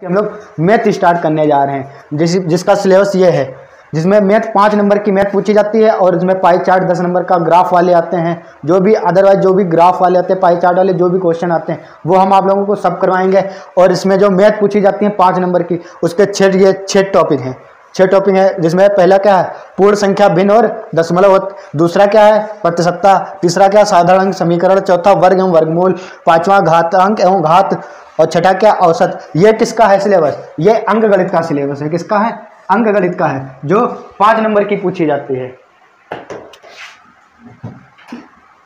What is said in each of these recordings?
हम लोग math start करने जा रहे हैं, जिसका सिलेबस ये है, जिसमें मैथ 5 नंबर की मैथ पूछी जाती है और इसमें पाई चार्ट 10 नंबर का ग्राफ वाले आते हैं। जो भी अदरवाइज जो भी ग्राफ वाले आते हैं, पाई चार्ट वाले जो भी क्वेश्चन आते हैं वो हम आप लोगों को सब करवाएंगे। और इसमें जो मैथ पूछी जाती है 5 नंबर की, उसके 6 टॉपिक हैं। 6 टॉपिक है, जिसमें पहला क्या है पूर्ण संख्या, भिन्न और दशमलव, दूसरा क्या है प्रतिशतता, तीसरा क्या साधारण अंक समीकरण, चौथा वर्ग एवं वर्गमूल, पांचवा घातांक एवं घात, और छठा क्या औसत। ये किसका है सिलेबस? ये अंक गणित का सिलेबस है। किसका है? अंक गणित का है, जो 5 नंबर की पूछी जाती है।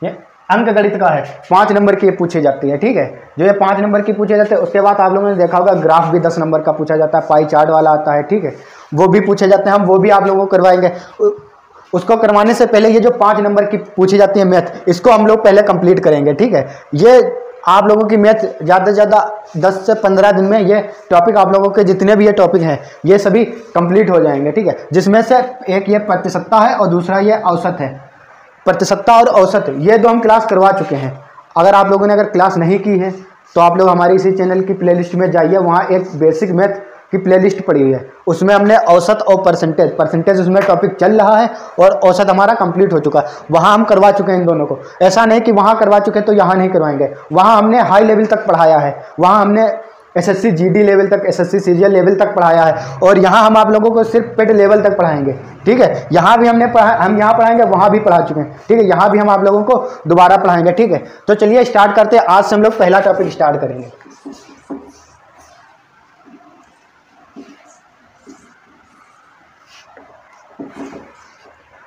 ये अंक गणित का है, 5 नंबर की पूछी जाती है। ठीक है, जो ये 5 नंबर की पूछे जाते हैं। उसके बाद आप लोगों ने देखा होगा ग्राफ भी 10 नंबर का पूछा जाता है, पाई चार्ट वाला आता है। ठीक है, वो भी पूछे जाते हैं, हम वो भी आप लोगों को करवाएंगे। उसको करवाने से पहले ये जो 5 नंबर की पूछी जाती है मैथ, इसको हम लोग पहले कंप्लीट करेंगे। ठीक है, ये आप लोगों की मैथ ज़्यादा से ज़्यादा 10 से 15 दिन में ये टॉपिक आप लोगों के जितने भी ये टॉपिक हैं ये सभी कंप्लीट हो जाएंगे। ठीक है, जिसमें से एक ये प्रतिशतता है और दूसरा ये औसत है। प्रतिशतता और औसत ये दो हम क्लास करवा चुके हैं। अगर आप लोगों ने अगर क्लास नहीं की है तो आप लोग हमारी इसी चैनल की प्लेलिस्ट में जाइए, वहाँ एक बेसिक मैथ की प्लेलिस्ट पड़ी हुई है। उसमें हमने औसत और परसेंटेज उसमें टॉपिक चल रहा है और औसत हमारा कंप्लीट हो चुका है। वहाँ हम करवा चुके हैं इन दोनों को। ऐसा नहीं कि वहाँ करवा चुके तो यहाँ नहीं करवाएंगे। वहाँ हमने हाई लेवल तक पढ़ाया है, वहाँ हमने एसएससी जीडी लेवल तक, एसएससी सीजीएल लेवल तक पढ़ाया है। और यहाँ हम आप लोगों को सिर्फ पेड लेवल तक पढ़ाएंगे। ठीक है, यहाँ भी हमने हम यहाँ पढ़ाएंगे, वहाँ भी पढ़ा चुके हैं। ठीक है, यहाँ भी हम आप लोगों को दोबारा पढ़ाएंगे। ठीक है, तो चलिए स्टार्ट करते हैं। आज से हम लोग पहला टॉपिक स्टार्ट करेंगे।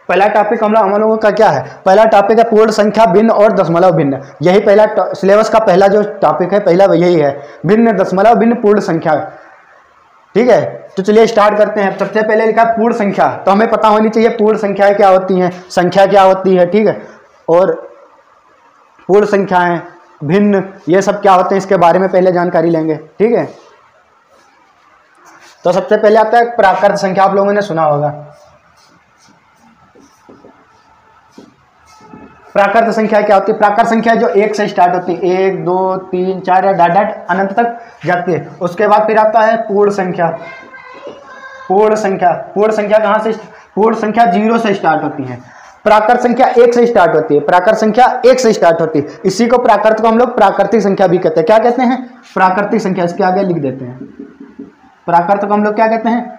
पहला टॉपिक हम लोगों का क्या है? पहला टॉपिक है पूर्ण संख्या, भिन्न और दशमलव भिन्न। यही पहला सिलेबस का पहला जो टॉपिक है, पहला यही है, भिन्न, दशमलव, भिन्न, पूर्ण संख्या। ठीक है, तो चलिए स्टार्ट करते हैं। सबसे पहले लिखा है पूर्ण संख्या, तो हमें पता होनी चाहिए पूर्ण संख्याएं क्या होती हैं, संख्या क्या होती है। ठीक है, और पूर्ण संख्याएं, भिन्न, ये सब क्या होते हैं, इसके बारे में पहले जानकारी लेंगे। ठीक है, तो सबसे पहले आता है प्राकृत संख्या। आप लोगों ने सुना होगा प्राकृत संख्या क्या होती है? प्राकृत संख्या जो 1 से स्टार्ट होती है, 1 2 3 4 या डाट अनंत तक जाती है। उसके बाद फिर आता है पूर्ण संख्या। पूर्ण संख्या, पूर्ण संख्या कहाँ से? पूर्ण संख्या 0 से स्टार्ट होती है। प्राकृत संख्या 1 से स्टार्ट होती है। प्राकृत संख्या 1 से स्टार्ट होती है। इसी को प्राकृत को हम लोग प्राकृतिक संख्या भी कहते हैं। क्या कहते हैं? प्राकृतिक संख्या। इसके आगे लिख देते हैं, प्राकृत को हम लोग क्या कहते हैं?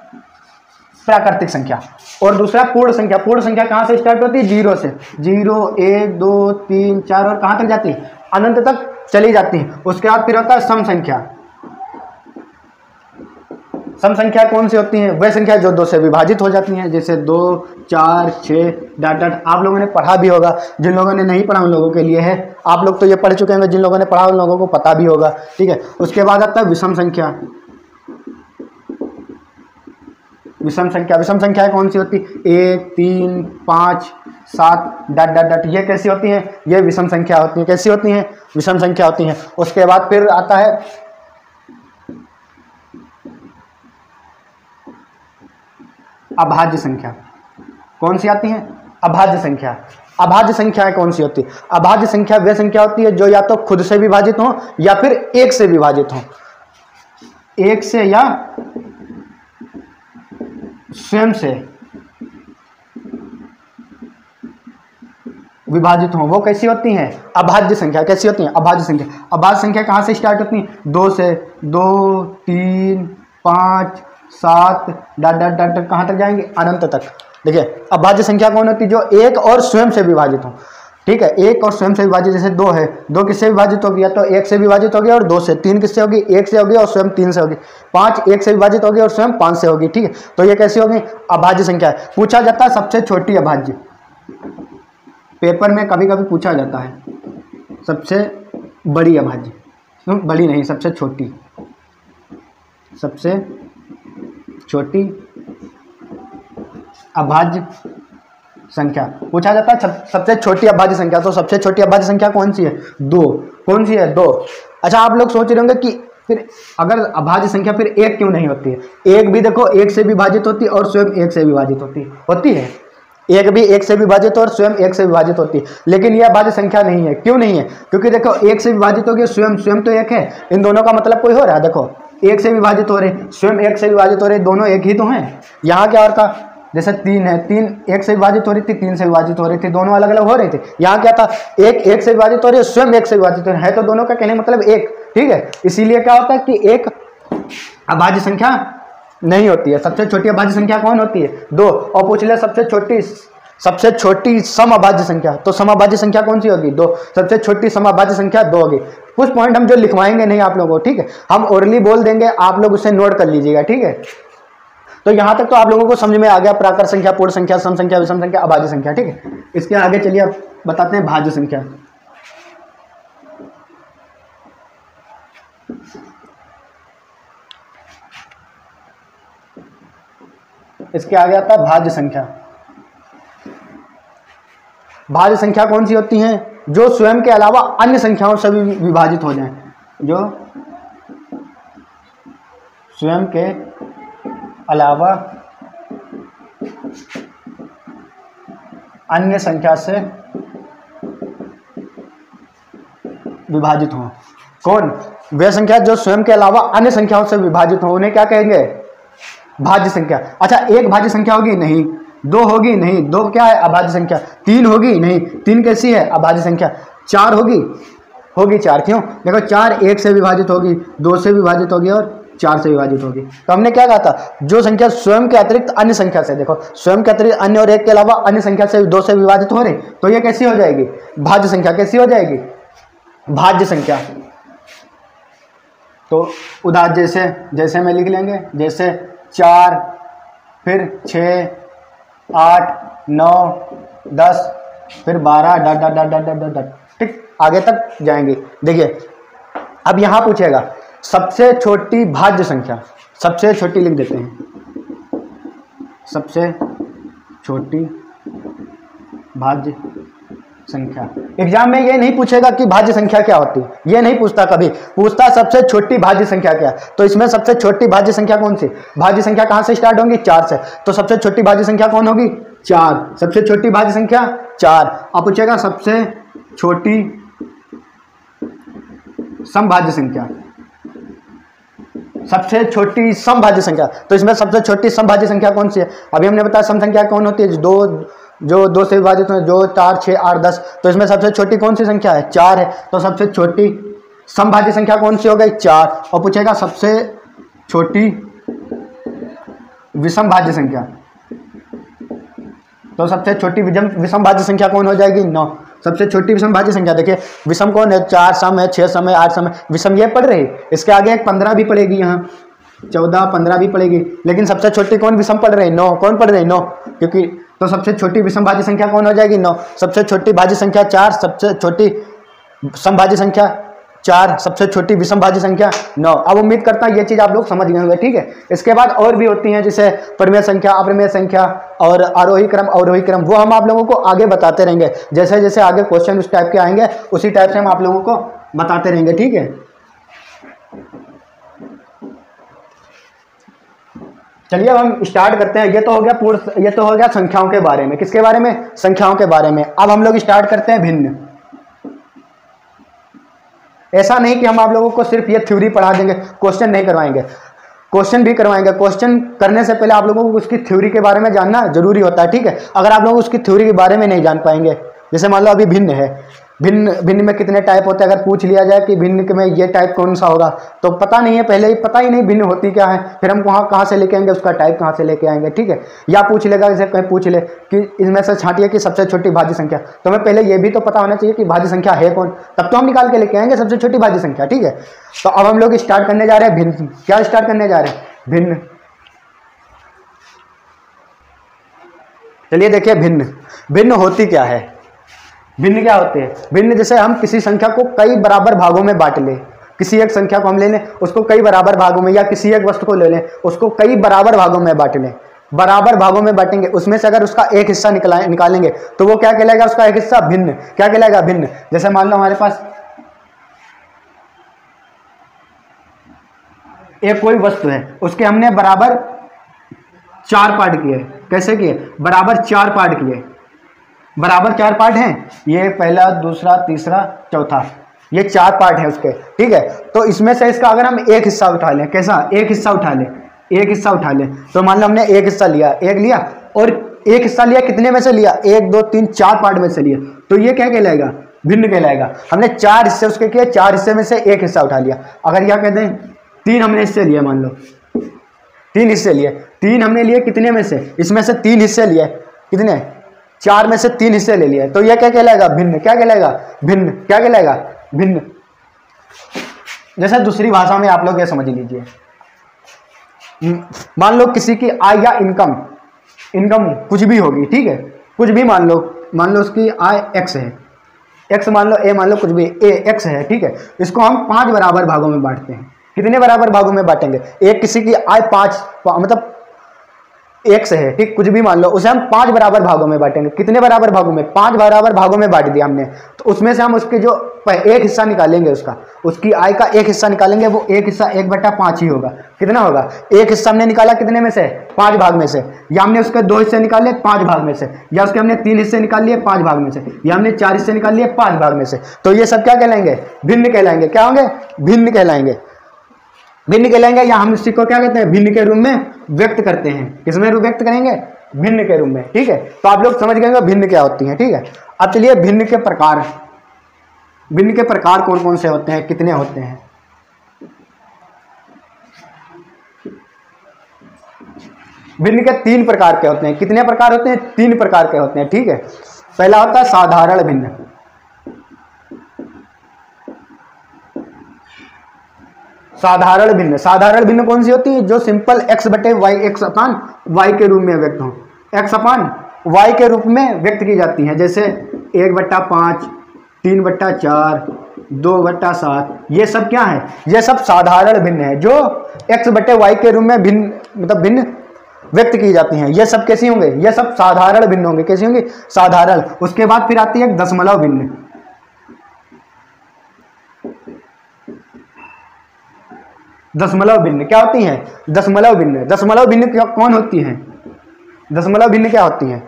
प्राकृतिक संख्या। और दूसरा पूर्ण संख्या। पूर्ण संख्या कहाँ से स्टार्ट होती है? 0 से। 0 1 2 3 4 और कहाँ तक जाती है? अनंत तक चली जाती है। उसके बाद फिर होता है सम संख्या। सम संख्या कौन सी होती है? वह संख्या जो 2 से विभाजित हो जाती हैं, जैसे 2 4 6 डाट। आप लोगों ने पढ़ा भी होगा, जिन लोगों ने नहीं पढ़ा उन लोगों के लिए है। आप लोग तो ये पढ़ चुके हैं, जिन लोगों ने पढ़ा उन लोगों को पता भी होगा। ठीक है, उसके बाद आता है विषम संख्या। विषम संख्या, विषम संख्याएं कौन सी होती? 1 3 5 7 डाट। ये कैसी होती हैं? ये विषम संख्या होती हैं। कैसी होती हैं? विषम संख्या होती हैं। उसके बाद फिर आता है अभाज्य संख्या। कौन सी आती है? अभाज्य संख्या। अभाज्य संख्याएं कौन सी होती है? अभाज्य संख्या वह संख्या होती है जो या तो खुद से विभाजित हो या फिर 1 से विभाजित हो। 1 से या स्वयं से विभाजित हो, वो कैसी होती हैं? अभाज्य संख्या। कैसी होती हैं? अभाज्य संख्या। अभाज्य संख्या कहाँ से स्टार्ट होती है? 2 से। 2 3 5 7 डाट कहाँ तक जाएंगे? अनंत तक। देखिए, अभाज्य संख्या कौन होती है? जो 1 और स्वयं से विभाजित हो। ठीक है, 1 और स्वयं से विभाजित, जैसे 2 है, 2 किससे विभाजित होगी? या तो 1 से विभाजित होगी और 2 से। 3 किससे होगी? 1 से होगी और स्वयं 3 से होगी। 5 1 से विभाजित होगी और स्वयं 5 से होगी। ठीक है, तो ये कैसी होगी? अभाज्य संख्या है। पूछा जाता है सबसे छोटी अभाज्य, पेपर में कभी कभी पूछा जाता है सबसे बड़ी अभाज्य, बड़ी नहीं, सबसे छोटी, सबसे छोटी अभाज्य संख्या पूछा जाता है। सबसे छोटी अभाज्य संख्या, तो सबसे छोटी अभाज्य संख्या कौन सी है? 2। कौन सी है? 2। अच्छा, आप लोग सोच रहे होंगे कि फिर अगर अभाज्य संख्या फिर 1 क्यों नहीं होती है? 1 भी देखो 1 से विभाजित होती है और स्वयं 1 से विभाजित होती है। 1 भी 1 से विभाजित और स्वयं 1 से विभाजित होती है, लेकिन यह अभाज्य संख्या नहीं है। क्यों नहीं है? क्योंकि देखो 1 से विभाजित होगी, स्वयं तो 1 है, इन दोनों का मतलब कोई हो रहा है। देखो 1 से विभाजित हो रहे, स्वयं 1 से विभाजित हो रहे, दोनों एक ही तो हैं। यहाँ क्या और था, जैसे 3 है, 3 1 से विभाजित हो रही थी, 3 से विभाजित हो रही थी, दोनों अलग अलग हो रहे थे। यहाँ क्या था, 1 से विभाजित हो रही है, स्वयं 1 से विभाजित हो रही है, तो दोनों का कहने मतलब 1, ठीक है। इसीलिए क्या होता है कि एक अभाज्य संख्या नहीं होती है। सबसे छोटी अभाज्य संख्या कौन होती है, 2। और पूछ ले सबसे छोटी समअभाज्य संख्या, तो समअभाज्य संख्या कौन सी होगी, 2। सबसे छोटी समअभाज्य संख्या 2 होगी। कुछ पॉइंट हम जो लिखवाएंगे नहीं आप लोगों को, ठीक है, हम ओरली बोल देंगे, आप लोग उसे नोट कर लीजिएगा, ठीक है। तो यहां तक तो आप लोगों को समझ में आ गया, प्राकृत संख्या, पूर्ण संख्या, सम संख्या, विषम संख्या, अभाज्य संख्या, ठीक है। इसके आगे चलिए अब बताते हैं भाज्य संख्या। इसके आगे आता है भाज्य संख्या। भाज्य संख्या कौन सी होती हैं, जो स्वयं के अलावा अन्य संख्याओं से भी विभाजित हो जाएं, जो स्वयं के अलावा अन्य संख्या से विभाजित हो। कौन, वे संख्या जो स्वयं के अलावा अन्य संख्याओं से विभाजित हो, उन्हें क्या कहेंगे, भाज्य संख्या। अच्छा, एक भाज्य संख्या होगी, नहीं। 2 होगी, नहीं। 2 क्या है, अभाज्य संख्या। 3 होगी, नहीं। 3 कैसी है, अभाज्य संख्या। 4 होगी, 4। क्यों, देखो 4 1 से विभाजित होगी, 2 से विभाजित होगी और 4 से विभाजित होगी। तो हमने क्या कहा था, जो संख्या स्वयं के अतिरिक्त अन्य संख्या से, देखो स्वयं के अतिरिक्त अन्य और 1 के अलावा अन्य संख्या से 2 से विभाजित हो रही, तो ये कैसी हो जाएगी, भाज्य संख्या। कैसी हो जाएगी, भाज्य संख्या। तो उदाहरण जैसे में लिख लेंगे, जैसे 4, फिर 6, 8, 9, 10, फिर 12 डट डट डट डट डट डट, ठीक, आगे तक जाएंगे। देखिए अब यहां पूछेगा सबसे छोटी भाज्य संख्या, सबसे छोटी लिख देते हैं, सबसे छोटी भाज्य संख्या। एग्जाम में ये नहीं पूछेगा कि भाज्य संख्या क्या होती है, ये नहीं पूछता, कभी पूछता सबसे छोटी भाज्य संख्या क्या। तो इसमें सबसे छोटी भाज्य संख्या कौन सी, भाज्य संख्या कहां से स्टार्ट होंगी, 4 से। तो सबसे छोटी भाज्य संख्या कौन होगी, 4। सबसे छोटी भाज्य संख्या 4। अब पूछेगा सबसे छोटी समभाज्य संख्या, सबसे छोटी समभाज्य संख्या। तो इसमें सबसे छोटी समभाज्य संख्या कौन सी है, अभी हमने बताया सम संख्या कौन होती है, जो 2 से विभाजित हो, जो 4, 6, 8, 10। तो इसमें सबसे छोटी कौन सी संख्या है, 4 है। तो सबसे छोटी समभाज्य संख्या कौन सी हो गई, 4। और पूछेगा सबसे छोटी विषम भाज्य संख्या, तो सबसे छोटी विषम भाज्य संख्या कौन हो जाएगी, 9। सबसे छोटी विषम भाज्य संख्या, देखिए विषम कौन है, 4 सम है, 6 सम है, 8 सम है, विषम ये पढ़ रही। इसके आगे एक 15 भी पड़ेगी, यहाँ 14, 15 भी पड़ेगी, लेकिन सबसे छोटी कौन विषम पढ़ रही, 9। कौन पढ़ रही, 9, क्योंकि तो सबसे छोटी विषम भाज्य संख्या कौन हो जाएगी, 9। सबसे छोटी भाज्य संख्या 4, सबसे छोटी समभाज्य संख्या 4, सबसे छोटी विषम भाज्य संख्या 9। अब उम्मीद करता हूँ ये चीज़ आप लोग समझ गए होंगे, ठीक है। इसके बाद और भी होती हैं, जैसे परिमेय संख्या, अपरिमेय संख्या और आरोही क्रम अवरोही क्रम, वो हम आप लोगों को आगे बताते रहेंगे। जैसे जैसे आगे क्वेश्चन उस टाइप के आएंगे, उसी टाइप से हम आप लोगों को बताते रहेंगे, ठीक है। चलिए अब हम स्टार्ट करते हैं। ये तो हो गया संख्याओं के बारे में। किसके बारे में, संख्याओं के बारे में। अब हम लोग स्टार्ट करते हैं भिन्न। ऐसा नहीं कि हम आप लोगों को सिर्फ ये थ्योरी पढ़ा देंगे, क्वेश्चन नहीं करवाएंगे, क्वेश्चन भी करवाएंगे। क्वेश्चन करने से पहले आप लोगों को उसकी थ्योरी के बारे में जानना जरूरी होता है, ठीक है। अगर आप लोग उसकी थ्योरी के बारे में नहीं जान पाएंगे, जैसे मान लो अभी भिन्न है, भिन्न में कितने टाइप होते हैं, अगर पूछ लिया जाए कि भिन्न में ये टाइप कौन सा होगा, तो पता नहीं है, पहले ही पता ही नहीं भिन्न होती क्या है, फिर हम कहाँ से लेके आएंगे, उसका टाइप कहाँ से लेके आएंगे, ठीक है। या पूछ लेगा, जैसे कहीं पूछ ले कि इसमें से छांटिए कि सबसे छोटी भाज्य संख्या, तो हमें पहले ये भी तो पता होना चाहिए कि भाज्य संख्या है कौन, तब तो हम निकाल के लेके आएंगे सबसे छोटी भाज्य संख्या, ठीक है। तो अब हम लोग स्टार्ट करने जा रहे हैं भिन्न। क्या स्टार्ट करने जा रहे हैं, भिन्न। चलिए देखिए भिन्न होती क्या है। भिन्न क्या होते हैं, भिन्न जैसे हम किसी संख्या को कई बराबर भागों में बांट लें, किसी एक संख्या को हम ले लें, उसको कई बराबर भागों में, या किसी एक वस्तु को ले लें, उसको कई बराबर भागों में बांट लें। बराबर भागों में बांटेंगे, उसमें से अगर उसका एक हिस्सा निकालेंगे तो वो क्या कहलाएगा, उसका एक हिस्सा भिन्न। क्या कहलाएगा, भिन्न। जैसे मान लो हमारे पास एक कोई वस्तु है, उसके हमने बराबर 4 पार्ट किए। कैसे किए, बराबर 4 पार्ट किए। बराबर 4 पार्ट हैं, ये पहला, दूसरा, तीसरा, चौथा, ये 4 पार्ट है उसके, ठीक है। तो इसमें से इसका अगर हम एक हिस्सा उठा लें, कैसा, एक हिस्सा उठा लें, एक हिस्सा उठा लें, तो मान लो हमने एक हिस्सा लिया, एक लिया, और एक हिस्सा लिया कितने में से लिया, 1 2 3 4 पार्ट में से लिया, तो ये क्या कहलाएगा, भिन्न कहलाएगा। हमने 4 हिस्से उसके किए, 4 हिस्से में से एक हिस्सा उठा लिया। अगर क्या कहते हैं 3 हमने हिस्से लिए, मान लो 3 हिस्से लिए, 3 हमने लिए कितने में से, इसमें से 3 हिस्से लिए, कितने, 4 में से 3 हिस्से ले लिए, तो यह क्या कहलाएगा, भिन्न। क्या कहलाएगा, भिन्न। क्या कहलाएगा, भिन्न। जैसे दूसरी भाषा में आप लोग ये समझ लीजिए, मान लो किसी की आय या इनकम कुछ भी होगी, ठीक है, कुछ भी मान लो उसकी आय x है, x मान लो, a मान लो, कुछ भी a x है, ठीक है। इसको हम 5 बराबर भागों में बांटते हैं। कितने बराबर भागों में बांटेंगे, एक किसी की आय 5 मतलब x है, ठीक, कुछ भी मान लो, उसे हम 5 बराबर भागों में बांटेंगे। कितने बराबर भागों में, 5 बराबर भागों में बांट दिया हमने, तो उसमें से हम उसके जो एक हिस्सा निकालेंगे, उसकी आय का एक हिस्सा निकालेंगे, वो एक हिस्सा 1/5 ही होगा। कितना होगा, एक हिस्सा हमने निकाला कितने में से, 5 भाग में से, या हमने उसके 2 हिस्से निकाले 5 भाग में से, या उसके हमने 3 हिस्से निकाल लिए 5 भाग में से, या हमने 4 हिस्से निकाल लिए 5 भाग में से, तो ये सब क्या कहलाएंगे, भिन्न कहलाएंगे। क्या होंगे, भिन्न कहलाएंगे, भिन्न कहलाएंगे। या हम इसी को क्या कहते हैं, भिन्न के रूप में व्यक्त करते हैं। किसमें रूप व्यक्त करेंगे, भिन्न के रूप में, ठीक है। तो आप लोग समझ गए भिन्न क्या होती है, ठीक है। अब चलिए भिन्न के प्रकार, भिन्न के प्रकार कौन कौन से होते हैं, कितने होते हैं। भिन्न के 3 प्रकार के होते हैं। कितने प्रकार होते हैं, 3 प्रकार के होते हैं, ठीक है। पहला होता है साधारण भिन्न। साधारण भिन्न, साधारण भिन्न कौन सी होती है, जो सिंपल x/y, x अपान y के रूप में व्यक्त हो, x अपान y के रूप में व्यक्त की जाती हैं। जैसे 1/5, 3/4, 2/7, ये सब क्या है, ये सब साधारण भिन्न है, जो x/y के रूप में भिन्न मतलब भिन्न व्यक्त की जाती हैं। ये सब कैसी होंगे, ये सब साधारण भिन्न होंगे। कैसी होंगी, साधारण। उसके बाद फिर आती है दशमलव भिन्न। दशमलव भिन्न क्या होती है, दशमलव भिन्न। दशमलव भिन्न कौन होती है, दशमलव भिन्न क्या होती है,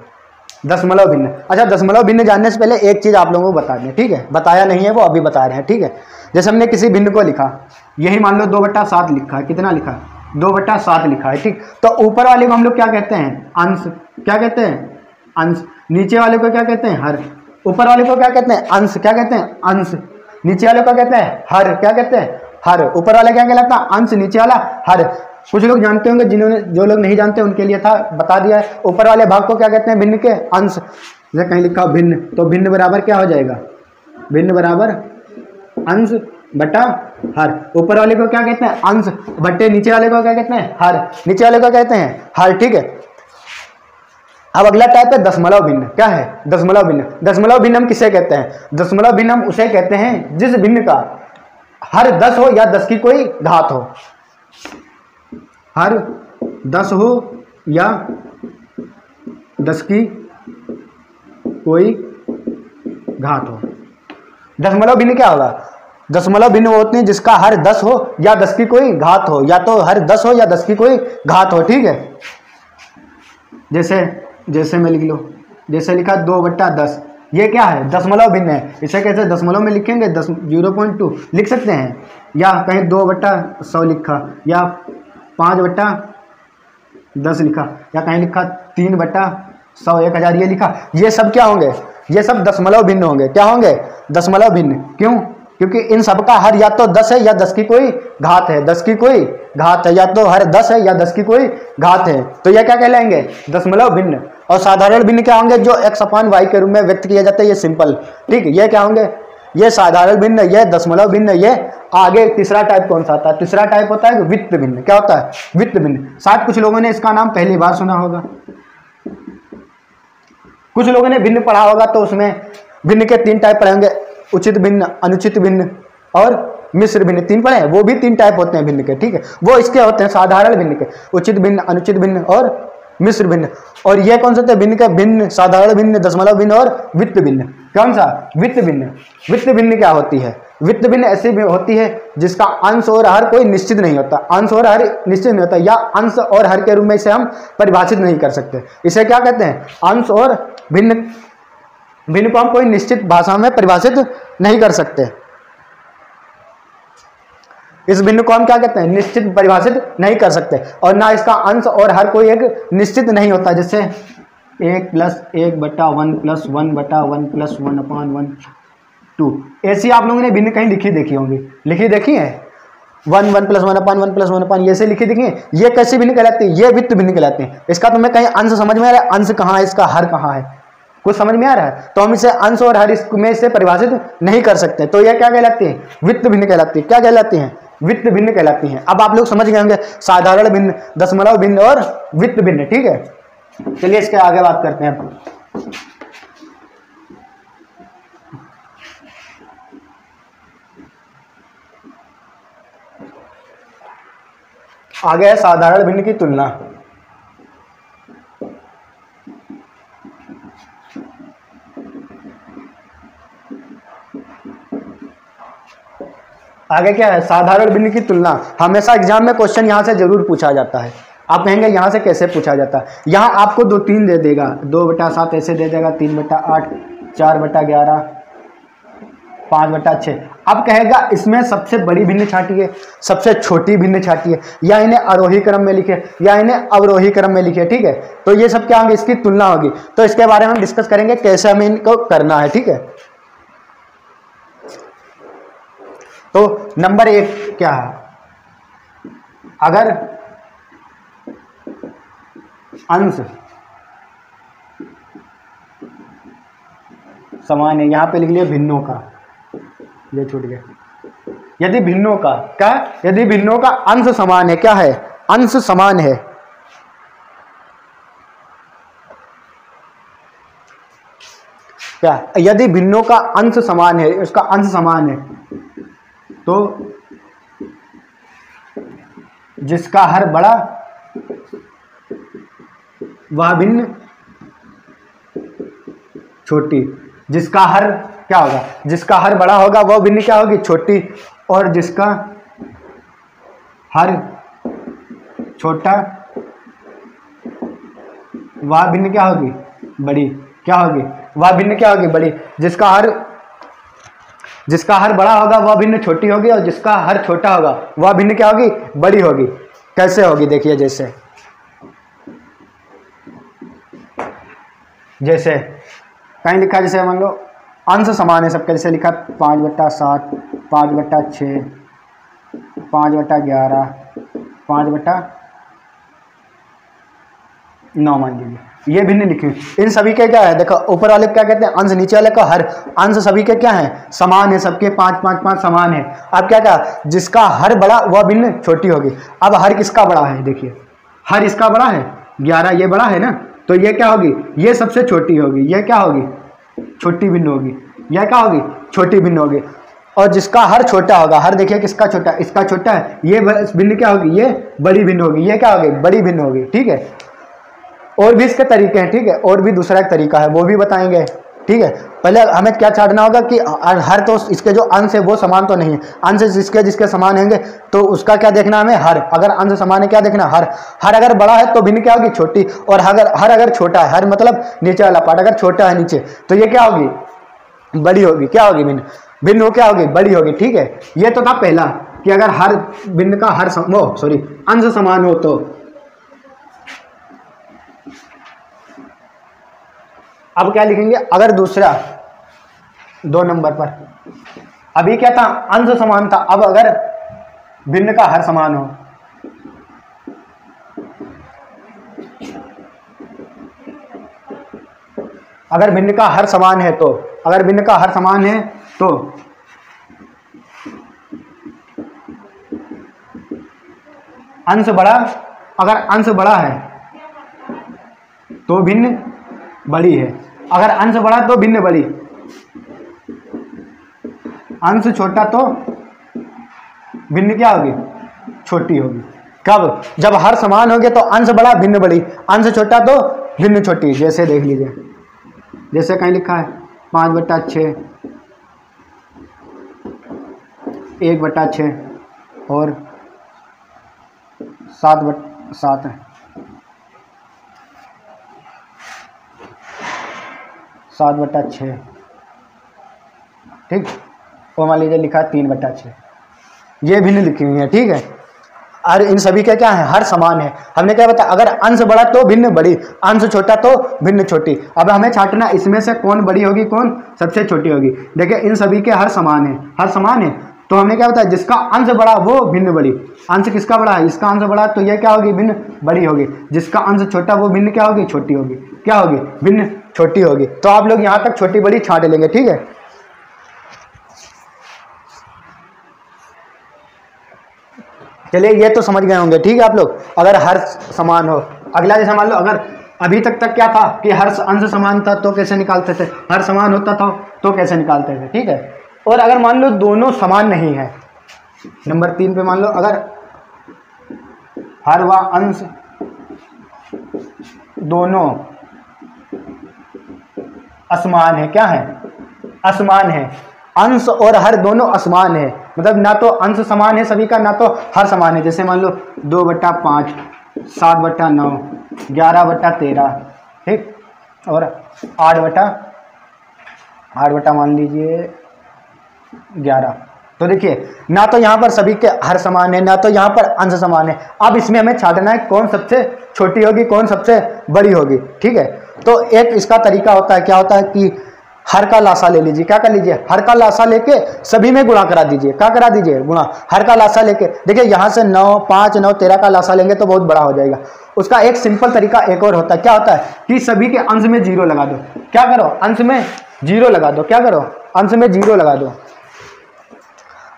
दशमलव भिन्न। अच्छा, दशमलव भिन्न जानने से पहले एक चीज आप लोगों को बता दें, ठीक है, बताया नहीं है वो अभी बता रहे हैं, ठीक है। जैसे हमने किसी भिन्न को लिखा, यही मान लो 2/7 लिखा है, कितना लिखा, 2/7 लिखा है, ठीक। तो ऊपर वाले को हम लोग क्या कहते हैं, अंश। क्या कहते हैं, अंश। नीचे वाले को क्या कहते हैं, हर। ऊपर वाले को क्या कहते हैं, अंश। क्या कहते हैं, अंश। नीचे वाले को कहते हैं हर। क्या कहते हैं, हर। ऊपर वाला क्या कहलाता है, अंश, नीचे वाला हर। कुछ लोग जानते होंगे, जो लोग नहीं जानते उनके लिए था, बता दिया है। ऊपर वाले भाग को क्या कहते हैं, भिन्न के अंश। जैसे कहीं लिखा भिन्न, तो भिन्न बराबर क्या हो जाएगा, भिन्न बराबर अंश बटा हर। ऊपर वाले को क्या कहते हैं, अंश बटे नीचे वाले को क्या कहते हैं, हर। नीचे वाले को कहते हैं हर, ठीक है। अब अगला टाइप है दशमलव भिन्न। क्या है, दशमलव भिन्न। दशमलव भिन्न हम किसे कहते हैं, दशमलव भिन्न हम उसे कहते हैं जिस भिन्न का हर 10 हो या 10 की कोई घात हो। हर 10 हो या 10 की कोई घात हो। दशमलव भिन्न क्या होगा, दशमलव भिन्न वो होते हैं जिसका हर 10 हो या 10 की कोई घात हो, या तो हर 10 हो या 10 की कोई घात हो, ठीक है। जैसे में लिख लो, जैसे लिखा 2/10, ये क्या है, दशमलव भिन्न है। इसे कैसे दशमलव में लिखेंगे, 0.2 लिख सकते हैं, या कहीं 2/100 लिखा, या 5/10 लिखा, या कहीं लिखा 3/100, 1000 ये लिखा। ये सब क्या होंगे, ये सब दशमलव भिन्न होंगे। क्या होंगे, दशमलव भिन्न। क्यों, क्योंकि इन सब का हर या तो 10 है या 10 की कोई घात है। 10 की कोई घात है, या तो हर 10 है या 10 की कोई घात है, तो यह क्या कहलाएंगे, दशमलव भिन्न। और साधारण भिन्न क्या होंगे, जो x/y के रूप में व्यक्त किया जाता है, ये सिंपल, ठीक है। ये क्या होंगे, ये साधारण भिन्न, ये दशमलव भिन्न। ये आगे तीसरा टाइप कौन सा आता है, तीसरा टाइप होता है वित्त भिन्न। क्या होता है, वित्त भिन्न। शायद कुछ लोगों ने इसका नाम पहली बार सुना होगा, कुछ लोगों ने भिन्न पढ़ा होगा, तो उसमें भिन्न के 3 टाइप पढ़े होंगे, उचित भिन्न, अनुचित भिन्न और मिश्र भिन्न। 3 पढ़े, वो भी 3 टाइप होते हैं भिन्न के, ठीक है। वो इसके होते हैं साधारण भिन्न के, उचित भिन्न, अनुचित भिन्न और मिश्र भिन्न। और ये कौन से थे भिन्न के, भिन्न, साधारण भिन्न, दशमलव भिन्न और वित्त भिन्न। कौन सा, वित्त भिन्न। वित्त भिन्न क्या होती है, वित्त भिन्न ऐसी होती है जिसका अंश और हर कोई निश्चित नहीं होता। अंश और हर निश्चित नहीं होता, या अंश और हर के रूप में इसे हम परिभाषित नहीं कर सकते। इसे क्या कहते हैं, अंश और भिन्न। भिन्न को हम कोई निश्चित भाषा में परिभाषित नहीं कर सकते। इस बिंदु को हम क्या कहते हैं, निश्चित परिभाषित नहीं कर सकते, और ना इसका अंश और हर कोई एक निश्चित नहीं होता, जैसे 1+1/1 + 1/1 + 1/1/2। ऐसी आप लोगों ने बिंदु कहीं लिखी देखी होंगी, लिखी देखी है 1 1 + 1/1 + 1/, ये से लिखी देखी है। ये कैसी बिंदु कहलाती है, ये वृत्त बिंदु कहलाती है। इसका तुम्हें कहीं अंश समझ में आ रहा है, अंश कहाँ है, इसका हर कहाँ है, कुछ समझ में आ रहा है, तो हम इसे अंश और हर इसमें से परिभाषित नहीं कर सकते, तो यह क्या कहलाती है, वृत्त भिन्न कहलाती है। क्या कहलाती है, वृत्त भिन्न कहलाती है। अब आप लोग समझ गए होंगे साधारण भिन्न, दशमलव भिन्न और वृत्त भिन्न, ठीक है। चलिए इसके आगे बात करते हैं। आगे है साधारण भिन्न की तुलना। आगे क्या है, साधारण भिन्न की तुलना। हमेशा एग्जाम में क्वेश्चन यहां से जरूर पूछा जाता है। आप कहेंगे यहां से कैसे पूछा जाता है, यहां आपको 2 3 दे देगा, 2/7 ऐसे दे देगा, 3/8, 4/11, 5/6। अब कहेगा इसमें सबसे बड़ी भिन्न छाटिए, सबसे छोटी भिन्न छाटिए, या इन्हें आरोही क्रम में लिखे या इन्हें अवरोही क्रम में लिखे, ठीक है। तो ये सब क्या होंगे, इसकी तुलना होगी। तो इसके बारे में हम डिस्कस करेंगे कैसे हमें इनको करना है, ठीक है। तो नंबर 1 क्या है, अगर अंश समान है, यहां पे लिख लिया भिन्नों का, ये छूट गया, यदि भिन्नों का क्या, यदि भिन्नों का अंश समान है, क्या है, अंश समान है, क्या, यदि भिन्नों का अंश समान है, उसका अंश समान है, तो जिसका हर बड़ा वह भिन्न छोटी, जिसका हर क्या होगा, जिसका हर बड़ा होगा वह भिन्न क्या होगी, छोटी, और जिसका हर छोटा वह भिन्न क्या होगी, बड़ी, क्या होगी, वह भिन्न क्या होगी, बड़ी। जिसका हर बड़ा होगा वह भिन्न छोटी होगी, और जिसका हर छोटा होगा वह भिन्न क्या होगी, बड़ी होगी। कैसे होगी, देखिए, जैसे कहीं लिखा, जैसे मान लो अंश समान है सबके, जैसे लिखा 5/7, 5/6, 5/11, 5/9 मान लीजिए, ये भिन्न लिखी हुई। इन सभी के क्या है, देखो ऊपर वाले क्या कहते हैं अंश, नीचे वाले का हर। अंश सभी के क्या है, समान है, सबके 5 5 5 समान है। अब क्या कहा, जिसका हर बड़ा वह भिन्न छोटी होगी। अब हर किसका बड़ा है, देखिए हर इसका बड़ा है, 11 ये बड़ा है ना, तो ये क्या होगी, ये सबसे छोटी होगी, ये क्या होगी, छोटी भिन्न होगी, यह क्या होगी, छोटी भिन्न होगी। और जिसका हर छोटा होगा, हर देखिए किसका छोटा, इसका छोटा है, ये भिन्न क्या होगी, ये बड़ी भिन्न होगी, ये क्या होगी, बड़ी भिन्न होगी, ठीक है। और भी इसके तरीके हैं, ठीक है, और भी दूसरा एक तरीका है, वो भी बताएंगे, ठीक है। पहले हमें क्या छाटना होगा कि हर, तो इसके जो अंश है वो समान तो नहीं है, अंश जिसके जिसके समान होंगे तो उसका क्या देखना हमें, हर। अगर अंश समान है क्या देखना, हर। हर अगर बड़ा है तो भिन्न क्या होगी, छोटी, और हर अगर छोटा है, हर मतलब नीचे वाला पार्ट अगर छोटा है नीचे, तो ये क्या होगी, बड़ी होगी, क्या होगी, भिन्न हो क्या होगी, बड़ी होगी, ठीक है। ये तो था पहला कि अगर हर भिन्न का हर अंश समान हो तो। अब क्या लिखेंगे, अगर दूसरा 2 नंबर पर, अभी क्या था, अंश समान था, अब अगर भिन्न का हर समान हो, अगर भिन्न का हर समान है तो, अगर भिन्न का हर समान है तो अंश बड़ा, अगर अंश बड़ा है तो भिन्न बड़ी है, अगर अंश बड़ा तो भिन्न बड़ी, अंश छोटा तो भिन्न क्या होगी, छोटी होगी। कब, जब हर समान होंगे तो अंश बड़ा भिन्न बड़ी, अंश छोटा तो भिन्न छोटी। जैसे देख लीजिए, जैसे कहीं लिखा है 5/6, 1/6 और 7/7 है, 7/6, ठीक। और मान लीजिए लिखा 3/6, ये भिन्न लिखी हुई है, ठीक है। और इन सभी के क्या है, हर समान है। हमने क्या बताया, अगर अंश बड़ा तो भिन्न बड़ी, अंश छोटा तो भिन्न छोटी। अब हमें छांटना इसमें से कौन बड़ी होगी, कौन सबसे छोटी होगी। देखिए इन सभी के हर समान है, हर समान है, तो हमने क्या बताया, जिसका अंश बड़ा वो भिन्न बड़ी। अंश किसका बड़ा है, इसका अंश बड़ा, तो ये क्या होगी, भिन्न बड़ी होगी। जिसका अंश छोटा वो भिन्न क्या होगी, छोटी होगी। क्या होगी, भिन्न छोटी होगी। तो आप लोग यहाँ तक छोटी बड़ी छांट लेंगे, ठीक है। चलिए ये तो समझ गए होंगे, ठीक है आप लोग। अगर हर समान हो, अगला जैसे मान लो, अगर अभी तक क्या था कि हर अंश समान था तो कैसे निकालते थे, हर समान होता था तो कैसे निकालते थे, ठीक है। और अगर मान लो दोनों समान नहीं है, नंबर 3 पे मान लो अगर हर व अंश दोनों असमान है, क्या है, असमान है। अंश और हर दोनों असमान है, मतलब ना तो अंश समान है सभी का, ना तो हर समान है। जैसे मान लो 2/5, 7/9, 11/13, ठीक, और 8 मान लीजिए 11। तो देखिए ना तो यहाँ पर सभी के हर समान है, ना तो यहाँ पर अंश समान है। अब इसमें हमें छांटना है कौन सबसे छोटी होगी, कौन सबसे बड़ी होगी, ठीक है। तो एक इसका तरीका होता है, क्या होता है कि हर का लासा ले लीजिए। क्या कर लीजिए, हर का लासा लेके सभी में गुणा करा दीजिए। क्या करा दीजिए, गुणा। हर का लासा लेके देखिए यहाँ से 9, 5, 9, 13 का लासा लेंगे तो बहुत बड़ा हो जाएगा। उसका एक सिंपल तरीका एक और होता है, क्या होता है कि सभी के अंश में 0 लगा दो। क्या करो, अंश में 0 लगा दो। क्या करो, अंश में 0 लगा दो।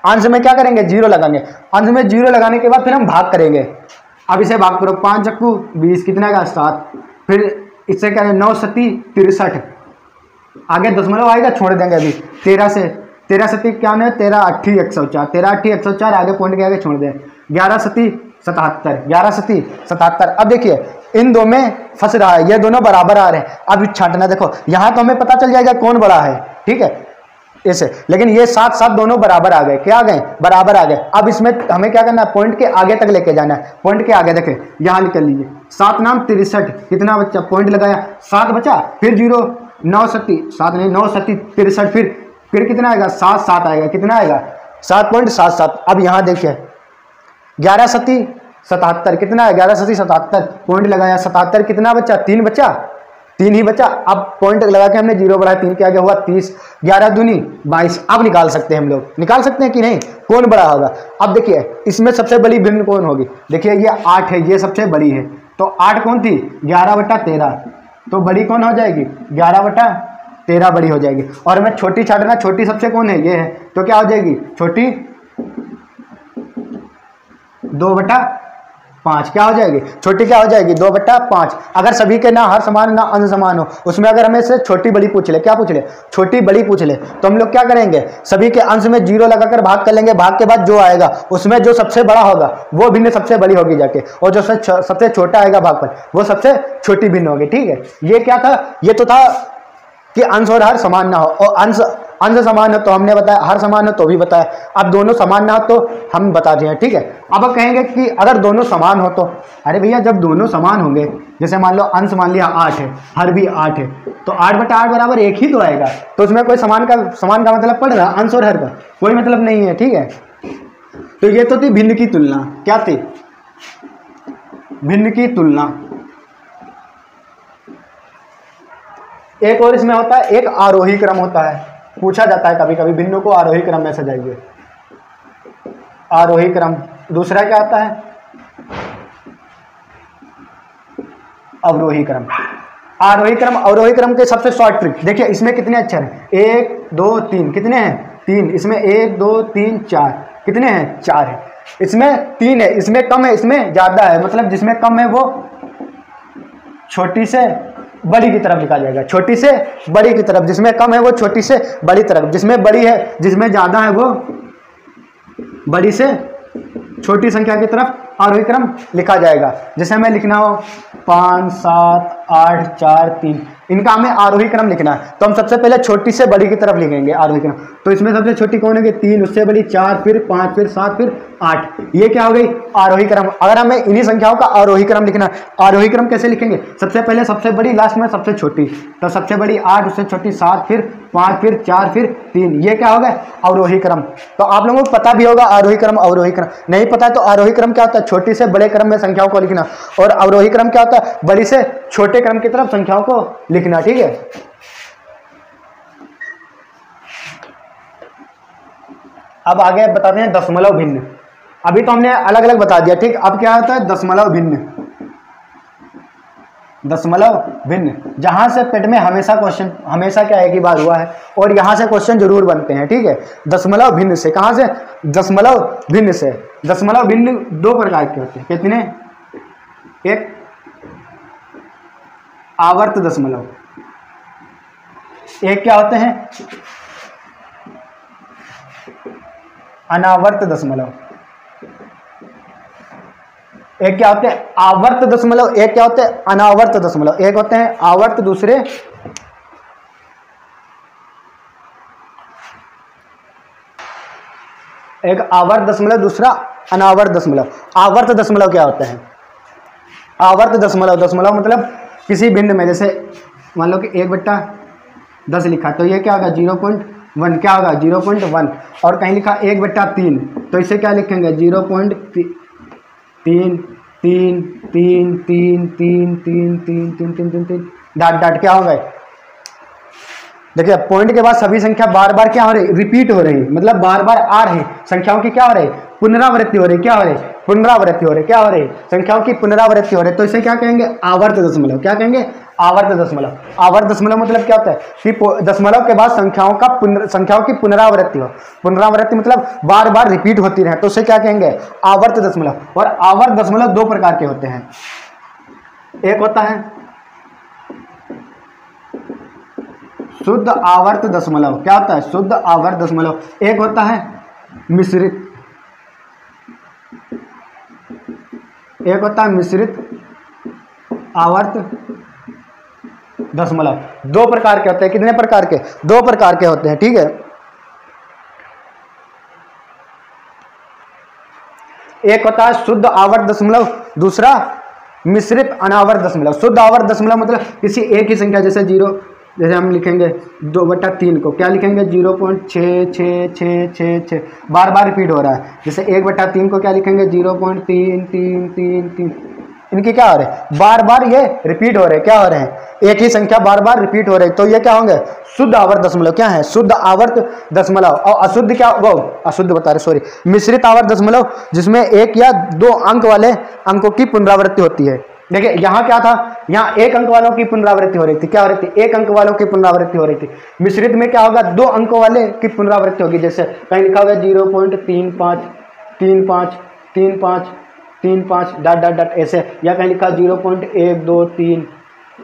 अंश में क्या करेंगे, 0 लगाएंगे। अंश में 0 लगाने के बाद फिर हम भाग करेंगे। अब इसे भाग करो, 5 चक्कू 20, कितना का 7। फिर इससे क्या है, 9 सती 63, आगे दशमलव आएगा, छोड़ देंगे अभी। 13 से 13 सती क्या है, 13 8 104, 13 8 104, आगे पॉइंट के आगे छोड़ दें। 11 सती 77, 11 सती 77। अब देखिए इन दो में फंस रहा है, ये दोनों बराबर आ रहे हैं। अब छांटना, देखो यहाँ तो हमें पता चल जाएगा कौन बड़ा है, ठीक है, ऐसे। लेकिन ये 7 7 दोनों बराबर आ गए। क्या आ गए, बराबर आ गए। अब इसमें हमें क्या करना है, पॉइंट के आगे तक लेके जाना है। पॉइंट के आगे देखें, यहाँ निकल लीजिए, 7 नाम 63, कितना बच्चा, पॉइंट लगाया, 7 बचा, फिर 0, 9 सती 7 नहीं, 9 सती 63, फिर कितना आएगा, 7 7 आएगा, कितना आएगा, 7.77। अब यहाँ देखिए 11 सती 77, कितना है, 11 सती 77, पॉइंट लगाया, 77, कितना बचा, 3 बचा, 3 ही बचा। अब पॉइंट लगा के हमने 0 बढ़ाया, 3 के आगे हुआ 30, 11 दूनी 22। अब निकाल सकते हैं हम लोग, निकाल सकते हैं कि नहीं, कौन बड़ा होगा। अब देखिए इसमें सबसे बड़ी भिन्न कौन होगी, देखिए ये 8 है, ये सबसे बड़ी है, तो 8 कौन थी, 11/13, तो बड़ी कौन हो जाएगी, 11/13 बड़ी हो जाएगी। और हमें छोटी छांटना, छोटी सबसे कौन है, ये है, तो क्या हो जाएगी, छोटी 2/5, क्या हो जाएगी, छोटी क्या हो जाएगी, 2/5। अगर सभी के ना हर समान ना अंश समान हो, उसमें अगर हमें से छोटी बड़ी पूछ ले, क्या पूछ ले, छोटी बड़ी पूछ ले, तो हम लोग क्या करेंगे, सभी के अंश में 0 लगाकर भाग कर लेंगे। भाग के बाद जो आएगा उसमें जो सबसे बड़ा होगा वो भिन्न सबसे बड़ी होगी जाके, और जो सबसे छोटा आएगा भाग पर वो सबसे छोटी भिन्न होगी, ठीक है। ये क्या था, ये तो था कि अंश और हर समान ना हो, और अंश समान हो तो हमने बताया, हर समान हो तो भी बताया। अब दोनों समान ना हो तो हम बता रहे हैं, ठीक है। अब कहेंगे कि अगर दोनों समान हो तो, अरे भैया जब दोनों समान होंगे, जैसे मान लो अंश मान लिया 8 है, हर भी 8 है, तो 8/8 बराबर 1 ही तो आएगा, तो उसमें कोई समान का मतलब पड़ रहा, अंश और हर का कोई मतलब नहीं है, ठीक है। तो ये तो थी भिन्न की तुलना, क्या थी, भिन्न की तुलना। एक और इसमें होता है, एक आरोही क्रम होता है, पूछा जाता है कभी कभी, भिन्नों को आरोही क्रम में सजाइए, आरोही क्रम। दूसरा क्या आता है, अवरोही क्रम। आरोही क्रम अवरोही क्रम के सबसे शॉर्ट ट्रिक देखिए, इसमें कितने अक्षर हैं, 1 2 3, कितने हैं, 3। इसमें 1 2 3 4, कितने हैं, 4 है। इसमें 3 है, इसमें कम है, इसमें ज़्यादा है, मतलब जिसमें कम है वो छोटी से बड़ी की तरफ लिखा जाएगा, छोटी से बड़ी की तरफ। जिसमें कम है वो छोटी से बड़ी तरफ, जिसमें बड़ी है, जिसमें ज़्यादा है वो बड़ी से छोटी संख्या की तरफ आरोही क्रम लिखा जाएगा। जैसे हमें लिखना हो 5 7 8 4 3, इनका हमें आरोही क्रम लिखना है। तो हम सबसे पहले छोटी से बड़ी की तरफ लिखेंगे आरोही क्रम। तो इसमें सबसे छोटी कौन है? 3, उससे बड़ी 4, फिर 5, फिर 7, फिर 8। ये क्या हो गई? आरोही क्रम। अगर हमें इन्हीं संख्याओं का आरोही क्रम लिखना है, आरोही क्रम कैसे लिखेंगे? सबसे पहले सबसे बड़ी, लास्ट में सबसे छोटी। तो सबसे बड़ी 8, उससे छोटी 7, फिर 5, फिर 4, फिर 3। ये क्या हो गया? अवरोही क्रम। तो आप लोगों को पता भी होगा आरोही क्रम अवरोही क्रम। नहीं पता है तो आरोही क्रम क्या होता है? छोटी से बड़े क्रम में संख्याओं को लिखना, और अवरोही क्रम क्या होता है? बड़ी से छोटे क्रम की तरफ संख्याओं को लिखना। ठीक है, अब आगे बताते हैं दशमलव भिन्न। अभी तो हमने अलग अलग बता दिया, ठीक। अब क्या होता है? दशमलव भिन्न। दशमलव भिन्न, जहां से पेट में हमेशा क्वेश्चन, हमेशा क्या एक ही बार हुआ है, और यहां से क्वेश्चन जरूर बनते हैं। ठीक है, दशमलव भिन्न से। कहां से? दशमलव भिन्न से। दशमलव भिन्न दो प्रकार के होते हैं। कितने? एक आवर्त दशमलव, एक क्या होते हैं? अनावर्त दशमलव। एक क्या होते हैं? आवर्त दशमलव। एक क्या होते हैं? अनावर्त दशमलव। एक होते हैं आवर्त, दूसरे एक आवर्त दशमलव, दूसरा अनावर्त दशमलव। आवर्त दशमलव क्या होता है? आवर्त दशमलव, दशमलव मतलब किसी भिन्न में, जैसे मान लो कि 1/10 लिखा, तो ये क्या होगा? 0.1। क्या होगा? 0.1। और कहीं लिखा 1/3, तो इसे क्या लिखेंगे? 0.3 3 3 3 3 3 3 3 3 3 3 डाट डाट क्या हो गए? देखिए पॉइंट के बाद सभी संख्या बार बार क्या हो रही? रिपीट हो रही, मतलब बार बार आ रही संख्याओं की क्या हो रही? पुनरावृत्ति हो रही। क्या हो रही? पुनरावृत्ति हो रही। क्या हो रही? संख्याओं की पुनरावृत्ति हो रही। तो इसे क्या कहेंगे? आवर्त दशमलव। क्या कहेंगे? आवर्त दशमलव। आवर्त दशमलव मतलब क्या होता है? कि दशमलव के बाद संख्याओं की पुनरावृत्ति हो। पुनरावृत्ति मतलब बार बार रिपीट होती रहे, तो उसे क्या कहेंगे? आवर्त दशमलव। और आवर्त दशमलव दो प्रकार के होते हैं। एक होता है शुद्ध आवर्त दशमलव। क्या होता है? शुद्ध आवर्त दशमलव। एक होता है मिश्रित। एक होता है मिश्रित आवर्त दशमलव। दो प्रकार के होते हैं। कितने प्रकार के? दो प्रकार के होते हैं। ठीक है, एक होता है शुद्ध आवर्त दशमलव, दूसरा मिश्रित अनावर्त दशमलव। शुद्ध आवर्त दशमलव मतलब किसी एक ही संख्या, जैसे 0, जैसे हम लिखेंगे 2/3 को क्या लिखेंगे? 0.6666, बार बार रिपीट हो रहा है। जैसे 1/3 को क्या लिखेंगे? 0.3333। इनके क्या हो रहे हैं? बार बार ये रिपीट हो रहे हैं। क्या हो रहे हैं? एक ही संख्या बार बार रिपीट हो रही है, तो ये क्या होंगे? शुद्ध आवर्त दशमलव। क्या है? शुद्ध आवर्त दशमलव। और अशुद्ध क्या? वो अशुद्ध बता रहे, सॉरी, मिश्रित आवर्त दशमलव, जिसमें 1 या 2 अंक वाले अंकों की पुनरावृत्ति होती है। देखिए यहाँ क्या था? यहाँ 1 अंक वालों की पुनरावृत्ति हो रही थी। क्या हो रही थी? 1 अंक वालों की पुनरावृत्ति हो रही थी। मिश्रित में क्या होगा? 2 अंकों वाले की पुनरावृत्ति होगी। जैसे कहीं लिखा होगा 0.35353535 डाट डाट डाट ऐसे, या कहीं लिखा 0.123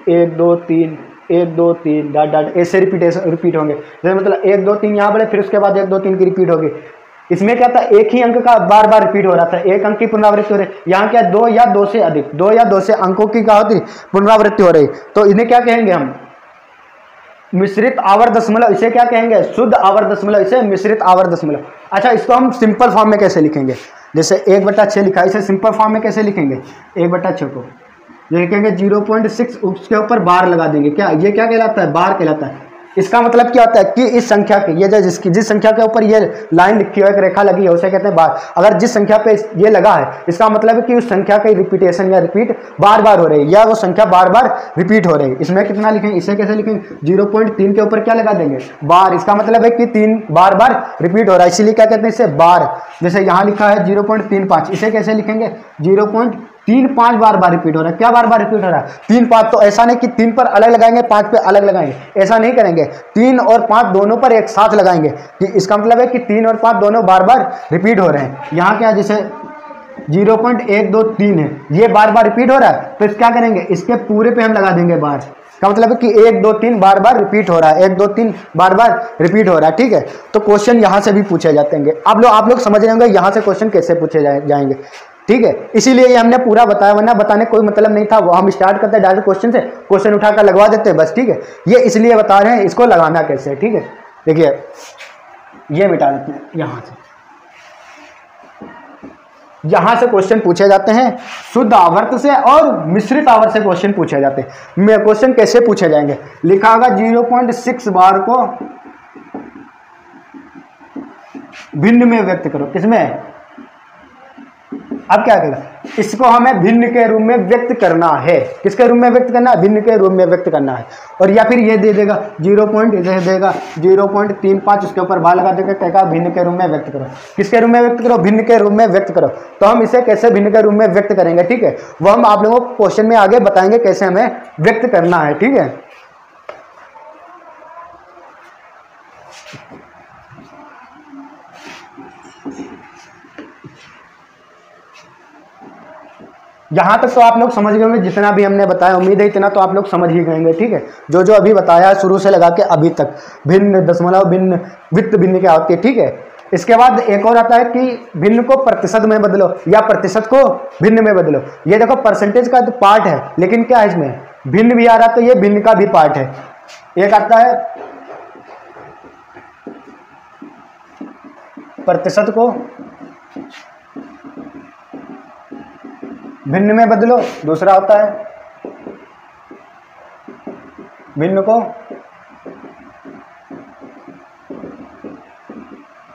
123 123 डाट डाट ऐसे रिपीट होंगे। जैसे मतलब 1 2 3 यहाँ बढ़े, फिर उसके बाद 1 2 3 की रिपीट होगी। इसमें क्या था? एक ही अंक का बार बार रिपीट हो रहा था, 1 अंक की पुनरावृत्ति हो रही। यहाँ क्या? 2 या 2 से अधिक, 2 या 2 से अंकों की क्या होती? पुनरावृत्ति हो रही। तो इन्हें क्या कहेंगे हम? मिश्रित आवर्त दशमलव। इसे क्या कहेंगे? शुद्ध आवर्त दशमलव। इसे मिश्रित आवर्त दशमलव। अच्छा, इसको हम सिंपल फॉर्म में कैसे लिखेंगे? जैसे 1/6 लिखा है, इसे सिंपल फॉर्म में कैसे लिखेंगे? 1/6 को ये लिखेंगे 0.6, उसके ऊपर बार लगा देंगे। क्या ये क्या कहलाता है? बार कहलाता है। इसका मतलब क्या होता है कि इस संख्या के, ये जो जिस संख्या के ऊपर ये लाइन लिखी है, एक रेखा लगी है, उसे कहते हैं बार। अगर जिस संख्या पे ये लगा है, इसका मतलब है कि उस संख्या की रिपीटेशन या रिपीट बार बार हो रही है, या वो संख्या बार बार रिपीट हो रही है। इसमें कितना लिखेंगे? इसे कैसे लिखेंगे? 0.3 के ऊपर क्या लगा देंगे? बार। इसका मतलब है कि 3 बार बार रिपीट हो रहा है, इसीलिए क्या कहते हैं? इसे बार। जैसे यहाँ लिखा है 0.35, इसे कैसे लिखेंगे? 0.35 बार बार रिपीट हो रहा है। क्या बार बार रिपीट हो रहा है? 3 5। तो ऐसा नहीं कि 3 पर अलग लगाएंगे, 5 पे अलग लगाएंगे, ऐसा नहीं करेंगे। 3 और 5 दोनों पर एक साथ लगाएंगे। कि इसका मतलब है कि 3 और 5 दोनों बार बार रिपीट हो रहे हैं। यहाँ क्या, जैसे 0.123 है, ये बार बार रिपीट हो रहा है, तो इस क्या करेंगे? इसके पूरे पे हम लगा देंगे बार। का मतलब है कि 1 2 3 बार बार रिपीट हो रहा है, 1 2 3 बार बार रिपीट हो रहा है। ठीक है, तो क्वेश्चन यहाँ से भी पूछे जाते हैं। आप लोग समझ रहे होंगे यहाँ से क्वेश्चन कैसे पूछे जाएंगे। ठीक है, इसीलिए ये हमने पूरा बताया, वरना बताने कोई मतलब नहीं था। वो हम स्टार्ट करते हैं डायरेक्ट क्वेश्चन से, क्वेश्चन उठाकर लगवा देते हैं बस, ठीक है। ये इसलिए बता रहे हैं इसको लगाना कैसे, ठीक है। देखिए ये मिटा देते हैं, यहाँ से क्वेश्चन पूछे जाते हैं, शुद्ध आवर्त से और मिश्रित आवर्त से क्वेश्चन पूछे जाते हैं। क्वेश्चन कैसे पूछे जाएंगे, लिखा होगा 0.6 बार को भिन्न में व्यक्त करो। किसमें, अब क्या करेगा, इसको हमें भिन्न के रूप में व्यक्त करना है। किसके रूप में व्यक्त करना है, भिन्न के रूप में व्यक्त करना है। और या फिर ये दे देगा 0.35, उसके ऊपर बार लगा देगा, कहेगा भिन्न के रूप में व्यक्त करो। किसके रूप में व्यक्त करो, भिन्न के रूप में व्यक्त करो। तो हम इसे कैसे भिन्न के रूप में व्यक्त करेंगे, ठीक है, वो हम आप लोगों को क्वेश्चन में आगे बताएंगे कैसे हमें व्यक्त करना है, ठीक है। यहाँ तक तो आप लोग समझ गए होंगे, जितना भी हमने बताया, उम्मीद है इतना तो आप लोग समझ ही गएंगे, ठीक है। जो जो अभी बताया है शुरू से लगा के अभी तक, भिन्न, दशमलव भिन्न, वित्त भिन्न क्या होती है, ठीक है। इसके बाद एक और आता है कि भिन्न को प्रतिशत में बदलो या प्रतिशत को भिन्न में बदलो। ये देखो परसेंटेज का तो पार्ट है, लेकिन क्या है इसमें भिन्न भी आ रहा, तो ये भिन्न का भी पार्ट है। एक आता है प्रतिशत को भिन्न में बदलो, दूसरा होता है भिन्न को